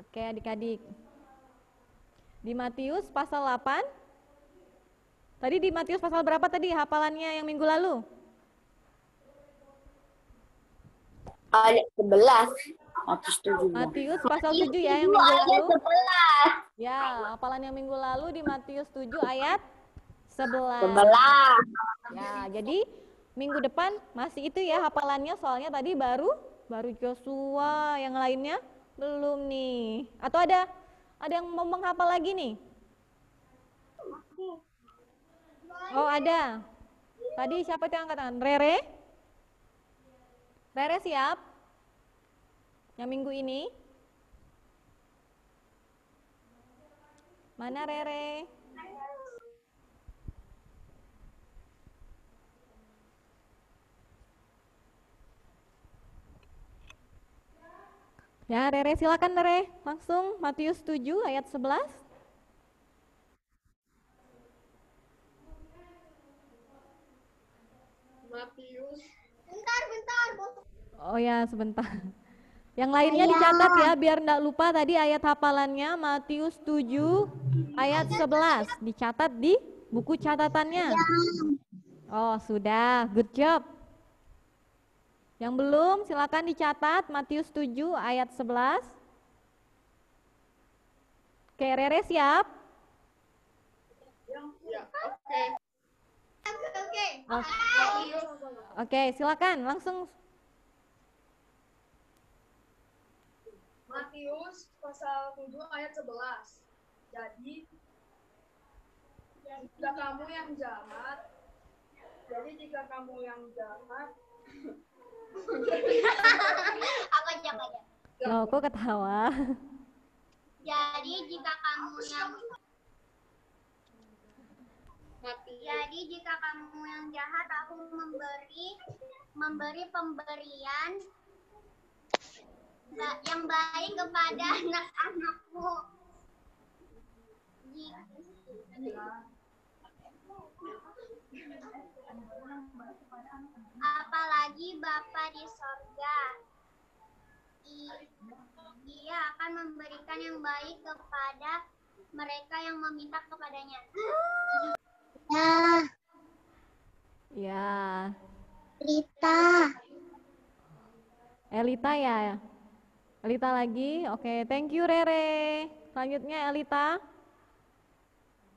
Oke adik-adik. Di Matius pasal 8. Tadi di Matius pasal berapa tadi hafalannya yang minggu lalu?
Ayat 11.
Matius pasal 7 ya yang minggu lalu. Ya, hafalan yang minggu lalu di Matius 7 ayat 11. Ya, jadi minggu depan masih itu ya hafalannya, soalnya tadi baru Joshua, yang lainnya belum nih. Atau ada yang mau menghafal lagi nih? Oh ada. Tadi siapa itu yang angkat tangan? Rere? Rere siap? Yang minggu ini? Mana Rere? Ya Rere silakan Rere. Langsung Matius 7 ayat 11.
Matius. Bentar.
Oh ya sebentar. Yang lainnya dicatat ya biar enggak lupa tadi ayat hafalannya Matius 7 ayat 11. Dicatat di buku catatannya. Oh sudah, good job. Yang belum silakan dicatat Matius 7 ayat 11. Oke, Rere siap?
Ya, oke.
Oke, silakan langsung.
Matius pasal 7 ayat 11. Jadi jika kamu yang jahat,
Apa jangan.
Loh, kok ketawa?
Jadi jika kamu yang jahat, aku memberi pemberian yang baik kepada anak-anakmu. Apalagi Bapa di sorga, Ia akan memberikan yang baik kepada mereka yang meminta kepadanya.
Ya. Elita ya. Elita lagi. Oke, thank you Rere. Selanjutnya Elita.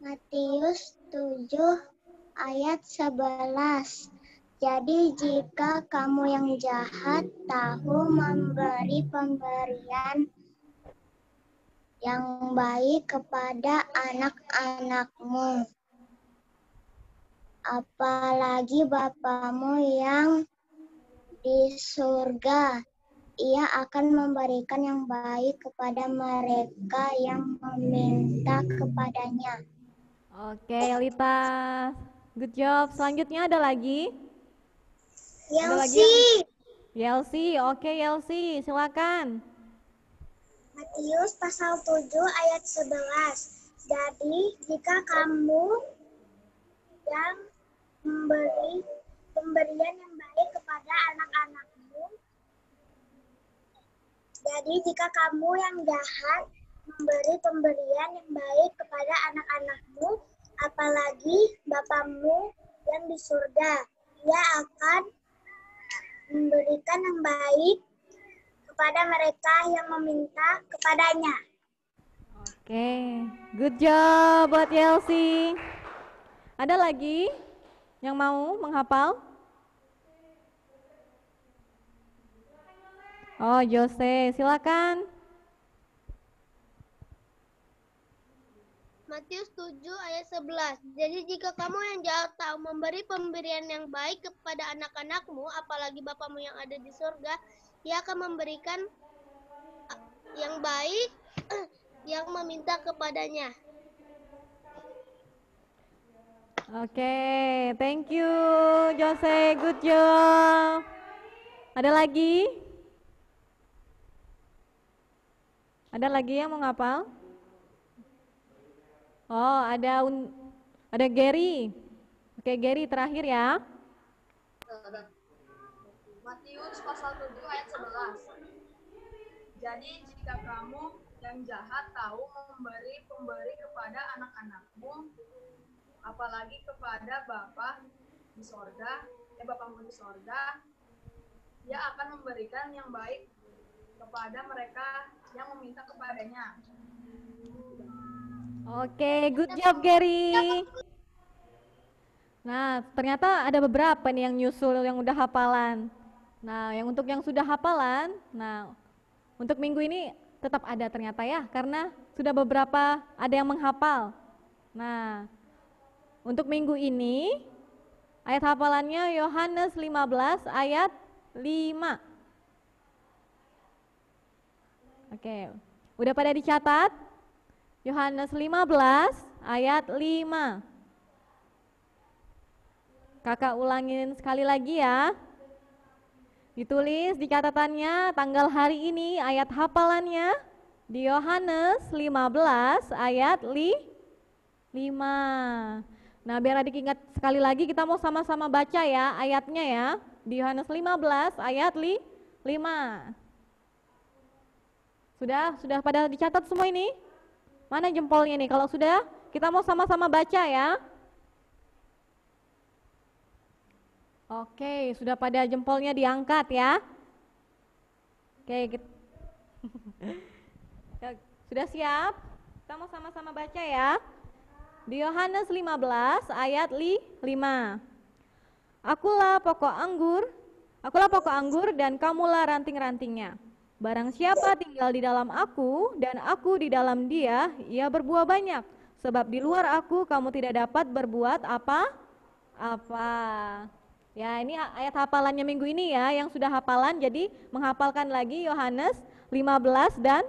Matius 7 ayat 11. Jadi jika kamu yang jahat tahu memberi pemberian yang baik kepada anak-anakmu, apalagi Bapamu yang di surga, Ia akan memberikan yang baik kepada mereka yang meminta kepadanya.
Oke, Elita. Good job. Selanjutnya ada lagi? Yelsi. Oke, Yelsi. Silakan.
Matius pasal 7 ayat 11. Jadi jika kamu yang memberi pemberian yang baik kepada anak-anakmu, jadi jika kamu yang jahat memberi pemberian yang baik kepada anak-anakmu, apalagi Bapamu yang di surga. Ia akan memberikan yang baik kepada mereka yang meminta kepadanya.
Oke, good job buat Yelsi. Ada lagi yang mau menghafal? Oh, Jose, silakan.
Matius 7 ayat 11. Jadi jika kamu yang jahat tahu memberi pemberian yang baik kepada anak-anakmu, apalagi Bapamu yang ada di surga, Ia akan memberikan yang baik yang meminta kepadanya.
Oke, thank you Jose, good job. Ada lagi? Ada lagi yang mau ngapal? Oh, ada Gary. Oke, Gary terakhir ya.
Matius pasal 7 ayat 11. Jadi jika kamu yang jahat tahu memberi kepada anak-anakmu, apalagi kepada Bapamu di sorga, Ia akan memberikan yang baik kepada mereka yang meminta kepadanya.
Oke, good job Gary. Nah, ternyata ada beberapa nih yang nyusul yang udah hafalan. Nah, untuk yang sudah hafalan, untuk minggu ini tetap ada ternyata ya, karena sudah beberapa ada yang menghafal. Nah, untuk minggu ini ayat hafalannya Yohanes 15 ayat 5. Oke, udah pada dicatat? Yohanes 15 ayat 5. Kakak ulangin sekali lagi ya. Ditulis di catatannya tanggal hari ini ayat hafalannya di Yohanes 15 ayat 5. Nah, biar adik ingat sekali lagi, kita mau sama-sama baca ya ayatnya ya. Di Yohanes 15 ayat 5. Sudah pada dicatat semua ini? Mana jempolnya nih? Kalau sudah, kita mau sama-sama baca ya. Oke, sudah pada jempolnya diangkat ya. Oke, sudah siap? Kita mau sama-sama baca ya. Di Yohanes 15 ayat 5. Akulah pokok anggur dan kamulah ranting-rantingnya. Barang siapa tinggal di dalam aku dan aku di dalam dia, ia berbuah banyak. Sebab di luar aku kamu tidak dapat berbuat apa-apa. Ya, ini ayat hafalannya minggu ini ya, yang sudah hafalan jadi menghafalkan lagi Yohanes 15 dan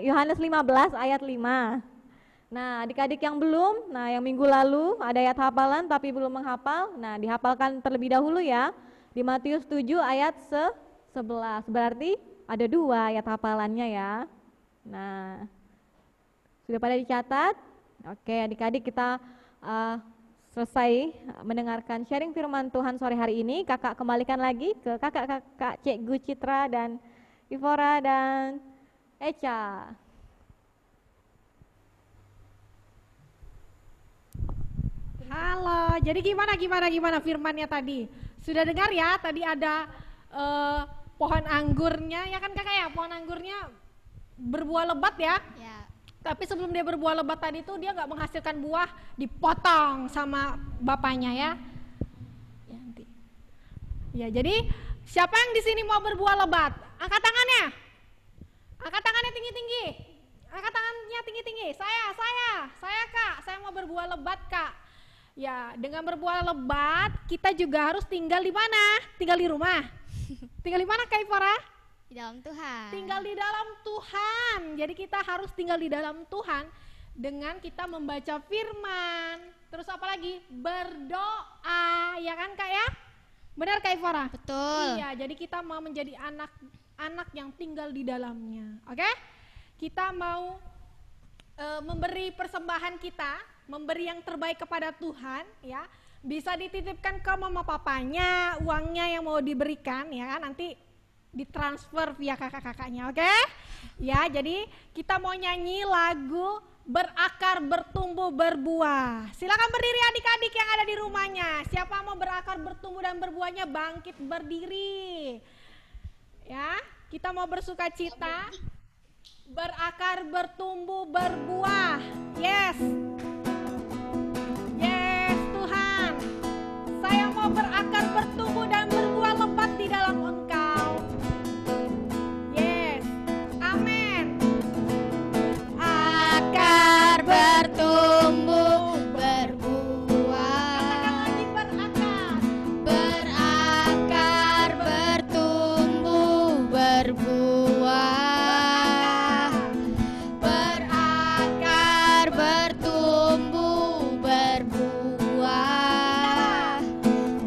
Yohanes 15 ayat 5. Nah, adik-adik yang belum, yang minggu lalu ada ayat hafalan tapi belum menghafal, dihafalkan terlebih dahulu ya. Di Matius 7 ayat 11, berarti ada 2 ayat hafalannya ya. Nah, sudah pada dicatat? Oke, adik-adik kita selesai mendengarkan sharing firman Tuhan sore hari ini. Kakak kembalikan lagi ke kakak-kakak Cikgu Citra dan Ivora dan Echa.
Halo, jadi gimana firmannya tadi? Sudah dengar ya, tadi ada pohon anggurnya, ya kan kakak ya, pohon anggurnya berbuah lebat ya? Ya. Tapi sebelum dia berbuah lebat tadi tuh dia nggak menghasilkan buah, dipotong sama bapaknya ya. Ya, jadi siapa yang di sini mau berbuah lebat? Angkat tangannya. Angkat tangannya tinggi-tinggi. Angkat tangannya tinggi-tinggi. Saya Kak, saya mau berbuah lebat Kak. Ya, dengan berbuah lebat kita juga harus tinggal di mana? Tinggal di rumah. Tinggal di mana Kak Ivora?
Di dalam Tuhan.
Tinggal di dalam Tuhan. Jadi kita harus tinggal di dalam Tuhan dengan kita membaca firman. Terus apa lagi? Berdoa, ya kan Kak ya? Benar Kak Ivora?
Betul.
Iya, jadi kita mau menjadi anak yang tinggal di dalamnya. Oke? Kita mau memberi persembahan kita, memberi yang terbaik kepada Tuhan, ya. Bisa dititipkan ke mama papanya, uangnya yang mau diberikan, ya kan? Nanti ditransfer via kakak-kakaknya, oke? Ya, jadi kita mau nyanyi lagu Berakar Bertumbuh Berbuah. Silakan berdiri adik-adik yang ada di rumahnya. Siapa mau berakar bertumbuh dan berbuahnya bangkit berdiri. Ya, kita mau bersuka cita. Berakar bertumbuh berbuah. Yes. Yes, Tuhan. Saya mau berakar bertumbuh dan berbuah lebat di dalam Engkau. Yes. Amin.
Akar bertumbuh berbuah.
Katakan lagi berakar.
Berakar bertumbuh berbuah. Berakar bertumbuh berbuah.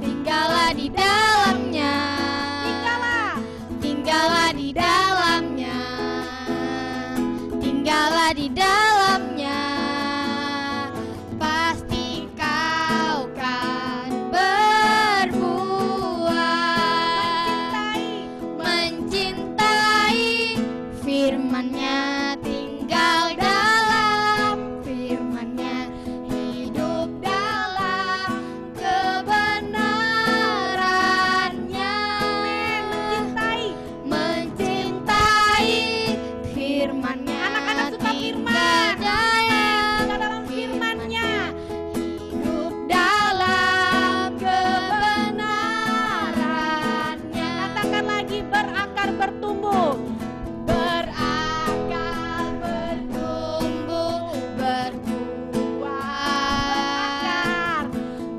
Tinggallah di dalamnya. Tinggallah di dalamnya. Tinggallah di dalamnya. Pasti kau kan berbuah. Mencintai firman-Nya, tinggal dalam firman-Nya, hidup dalam kebenaran-Nya. Mencintai firman-Nya.
Anak-anak suka firman.
Dalam
Dalam firman-Nya.
hidup dalam kebenaran-Nya.
Katakan lagi berakar bertumbuh.
Berakar bertumbuh berbuah.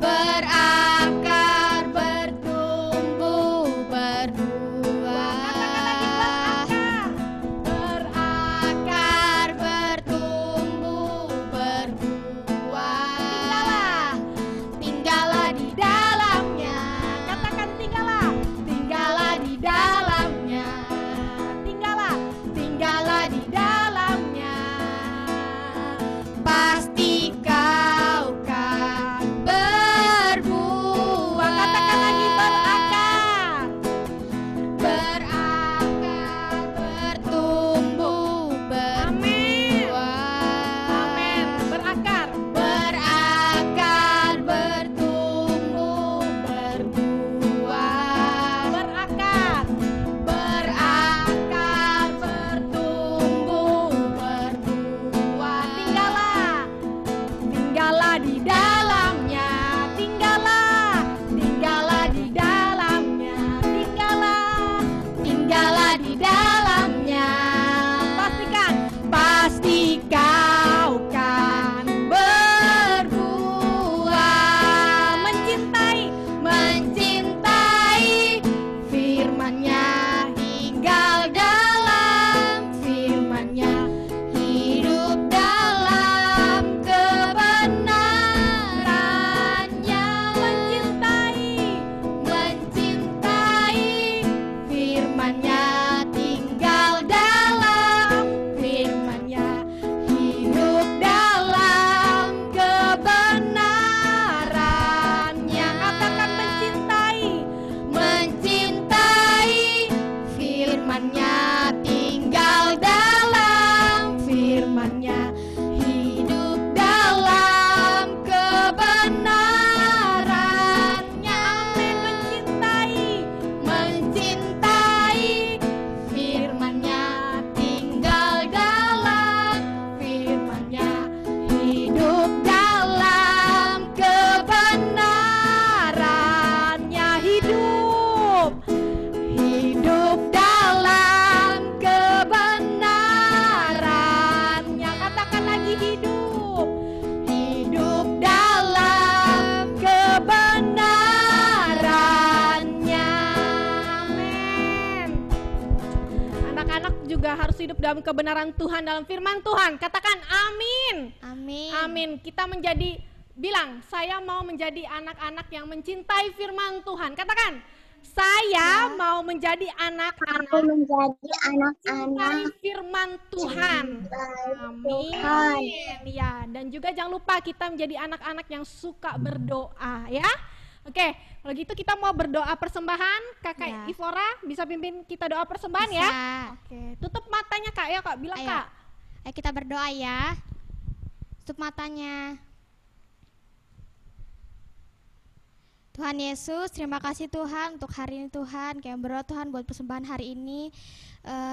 Berakar bertumbuh berbuah. Berakar bertumbuh berbuah. Tinggallah di dalamnya.
Katakan tinggallah.
Tinggallah di dalamnya.
Tinggallah
di dalamnya. Pasti kau kan berbuah.
Katakan lagi berakar.
Berakar bertumbuh berbuah.
Amin. Berakar.
Berakar bertumbuh berbuah.
Berakar.
Berakar bertumbuh berbuah. Tinggallah di dalamnya. Tinggallah di dalamnya. Tinggallah di dalamnya. Pasti kau kan berbuah. Mencintai firman-Nya, tinggal dalam firman-Nya, hidup dalam kebenaran-Nya. Mencintai firman-Nya, tinggal dalam firman-Nya, hidup dalam kebenaran-Nya. Katakan mencintai firman-Nya, tinggal dalam firman-Nya, hidup dalam kebenaran-Nya. Mencintai firman-Nya, tinggal dalam firman-Nya, hidup dalam kebenaran-Nya. Hidup dalam kebenaran-Nya. Katakan lagi hidup dalam kebenaran-Nya.
Amin. Anak-anak juga harus hidup dalam kebenaran Tuhan, dalam firman Tuhan. Katakan amin.
Amin.
Amin. Kita menjadi, bilang, saya mau menjadi anak-anak yang mencintai firman Tuhan. Katakan, saya mau menjadi anak-anak
Aku menjadi
mencintai
anak-anak
firman Tuhan. Amin.
Tuhan.
Ya, dan juga jangan lupa kita menjadi anak-anak yang suka berdoa, ya. Oke, kalau gitu kita mau berdoa persembahan. Kakak
Ya.
Ivora bisa pimpin kita doa persembahan
Bisa.
ya? Oke, tutup matanya Kak ya Kak, bilang
Ayo.
Kak.
Ayo kita berdoa ya. Tutup matanya. Tuhan Yesus, terima kasih Tuhan untuk hari ini Tuhan. Kami berdoa Tuhan buat persembahan hari ini.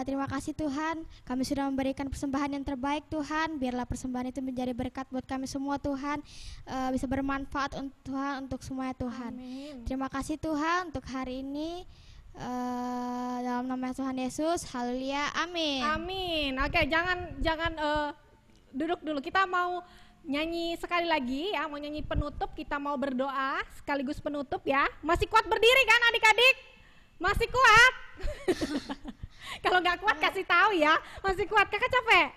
Terima kasih Tuhan, kami sudah memberikan persembahan yang terbaik Tuhan. Biarlah persembahan itu menjadi berkat buat kami semua Tuhan. Bisa bermanfaat untuk Tuhan, untuk semuanya Tuhan.
Amin.
Terima kasih Tuhan untuk hari ini. Dalam nama Tuhan Yesus, haleluya, amin.
Amin. Oke, jangan duduk dulu. Kita mau nyanyi sekali lagi ya, mau nyanyi penutup, kita mau berdoa sekaligus penutup ya. Masih kuat berdiri kan adik-adik? Masih kuat? Kalau nggak kuat kasih tahu ya. Masih kuat, kakak capek?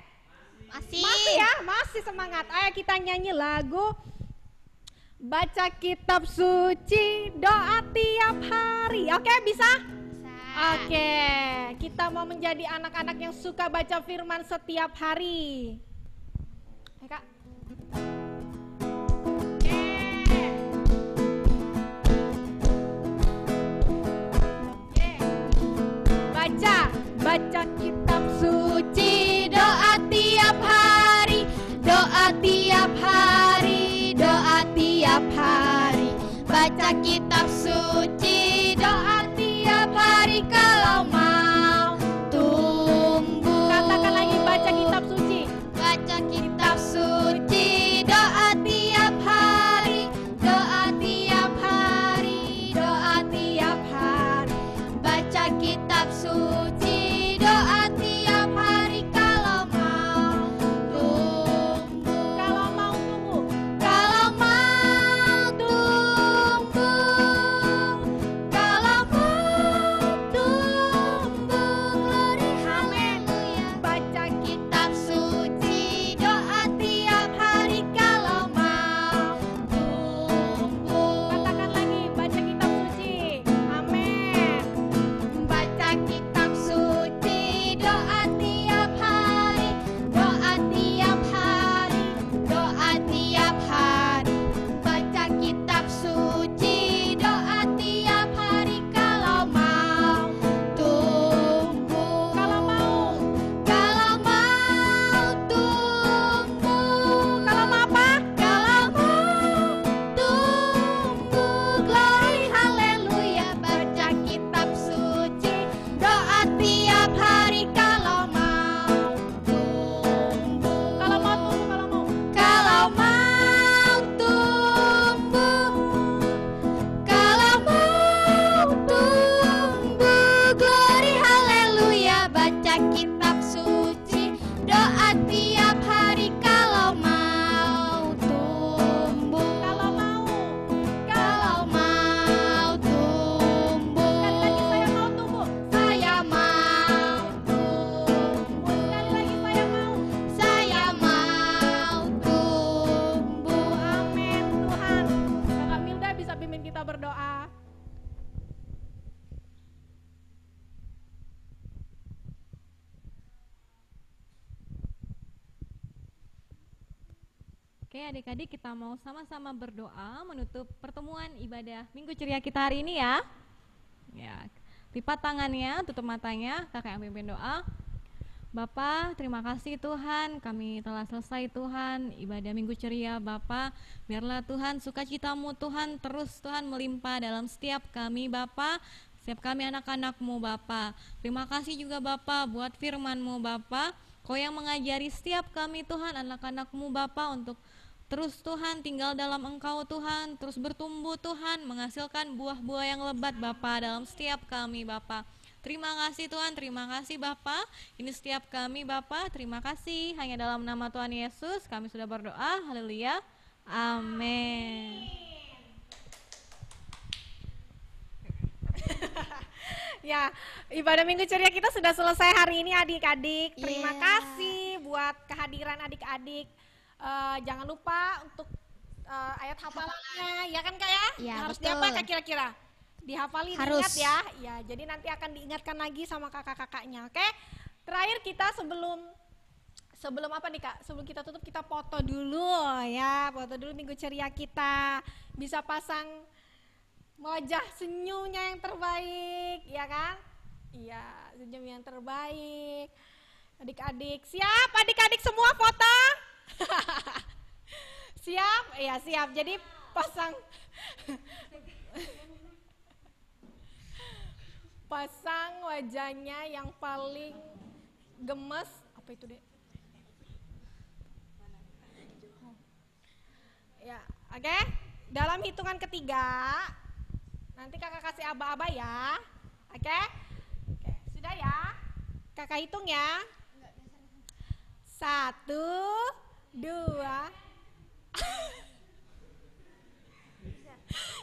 Masih.
Masih ya, masih semangat. Ayo kita nyanyi lagu Baca Kitab Suci, doa tiap hari. Oke, bisa? Oke, kita mau menjadi anak-anak yang suka baca firman setiap hari. Ayo Kak. Baca kitab suci, doa tiap hari, doa tiap hari, doa tiap hari. Baca kitab suci, doa tiap hari kalau mau tumbuh. Katakan lagi, baca kitab suci. Baca kitab suci, doa tiap hari, doa tiap hari, doa tiap hari. Baca kitab suci, doa tiap hari kalau mau tumbuh. Kalau mau tumbuh. Kalau mau tumbuh. Kalau mau tumbuh. Glory haleluya. Baca kitab suci, doa tiap hari kalau mau tumbuh. Katakan lagi, baca kitab suci. Amin. Baca kitab suci, doa tiap hari, doa tiap hari, doa tiap hari. Baca kitab suci, doa tiap hari kalau mau tumbuh. Kalau mau tumbuh. Kalau mau apa? Kalau mau tumbuh. Glory haleluya. Baca kitab suci, doa tiap hari kalau mau tumbuh. Kalau mau tumbuh, kalau mau tumbuh. Kalau mau tumbuh. Glory haleluya. Baca kitab suci, doa tiap hari kalau mau tumbuh. Kalau mau tumbuh. Sekali lagi, saya mau tumbuh. Saya mau tumbuh. Sekali lagi, saya mau tumbuh. Amin Tuhan. Kakak Milda bisa pimpin kita berdoa.
Oke adik-adik, kita mau sama-sama berdoa menutup pertemuan ibadah Minggu Ceria kita hari ini ya. Ya, lipat tangannya, tutup matanya, kakak yang pimpin doa. Bapa, terima kasih Tuhan, kami telah selesai Tuhan ibadah Minggu Ceria Bapa. Biarlah Tuhan sukacitamu Tuhan terus Tuhan melimpah dalam setiap kami Bapa, setiap kami anak-anak-Mu Bapa. Terima kasih juga Bapa buat firman-Mu Bapa. Kau yang mengajari setiap kami Tuhan anak-anak-Mu Bapa untuk terus Tuhan tinggal dalam Engkau Tuhan, terus bertumbuh Tuhan, menghasilkan buah-buah yang lebat Bapa dalam setiap kami Bapa. Terima kasih Tuhan, terima kasih Bapa. Ini setiap kami Bapa, terima kasih. Hanya dalam nama Tuhan Yesus kami sudah berdoa. Haleluya. Amin.
Ya, ibadah Minggu Ceria kita sudah selesai hari ini adik-adik. Terima
Iya.
kasih buat kehadiran adik-adik. Jangan lupa untuk ayat hafalannya, ya kan Kak ya?
Iya,
Harus
betul.
diapa Kak kira-kira? Dihafali,
Harus.
diingat ya. Ya, jadi nanti akan diingatkan lagi sama kakak-kakaknya, oke? Terakhir kita sebelum apa nih Kak? Sebelum kita tutup kita foto dulu ya, foto dulu Minggu Ceria kita. Bisa pasang Wajah senyumnya yang terbaik, ya kan? Iya, senyum yang terbaik. Adik-adik, siap? Adik-adik semua foto? Siap? Iya, siap. Jadi pasang wajahnya yang paling gemes. Apa itu, Dek? Ya, oke. Dalam hitungan ketiga, nanti kakak kasih aba-aba ya. Oke? Oke, sudah ya? Kakak hitung ya. 1, 2.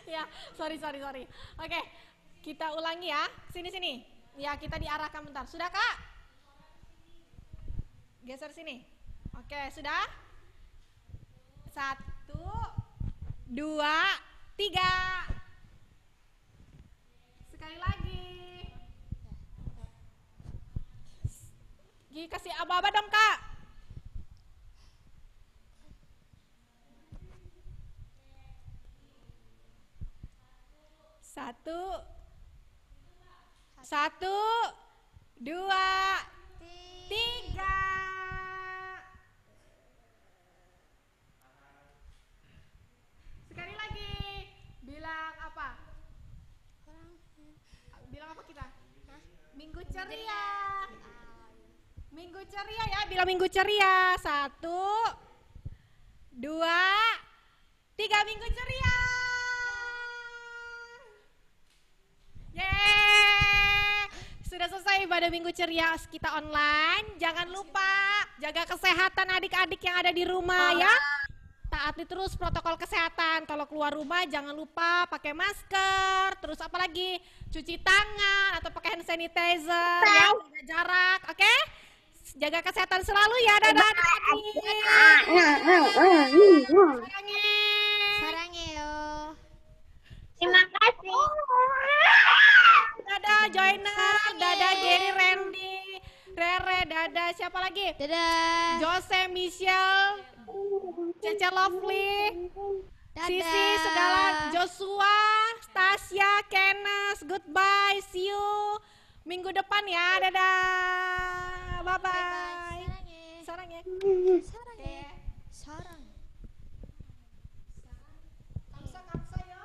Ya, sorry. Oke, kita ulangi ya. Sini. Ya, kita diarahkan bentar. Sudah, Kak? Geser sini. Oke, sudah? 1, 2, 3. Sekali lagi. Kasih aba-aba dong, Kak. Satu, 2, 3. Sekali lagi. Bilang apa? Bilang apa kita? Minggu ceria. Minggu ceria ya, bilang minggu ceria. 1, 2, 3, minggu ceria. Yeay. Sudah selesai ibadah minggu ceria kita online. Jangan lupa jaga kesehatan adik-adik yang ada di rumah ya. Taati terus protokol kesehatan. Kalau keluar rumah jangan lupa pakai masker. Terus apalagi cuci tangan atau pakai hand sanitizer ya, jaga jarak, oke? Jaga kesehatan selalu ya, dadah adik-adik.
Sarangeo.
Terima kasih.
Dadah Joiner, dadah Gary, Randy, Rere, dadah siapa lagi?
Dadah.
Jose, Michelle, Cece Lovely,
Dadah.
Sisi, segala, Joshua, Stasia, Kenneth, goodbye, see you minggu depan ya, dadah, bye-bye. Sarang ya.
Sarang.
Kamsa ya.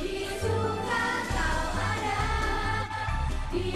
Di suka kau ada, di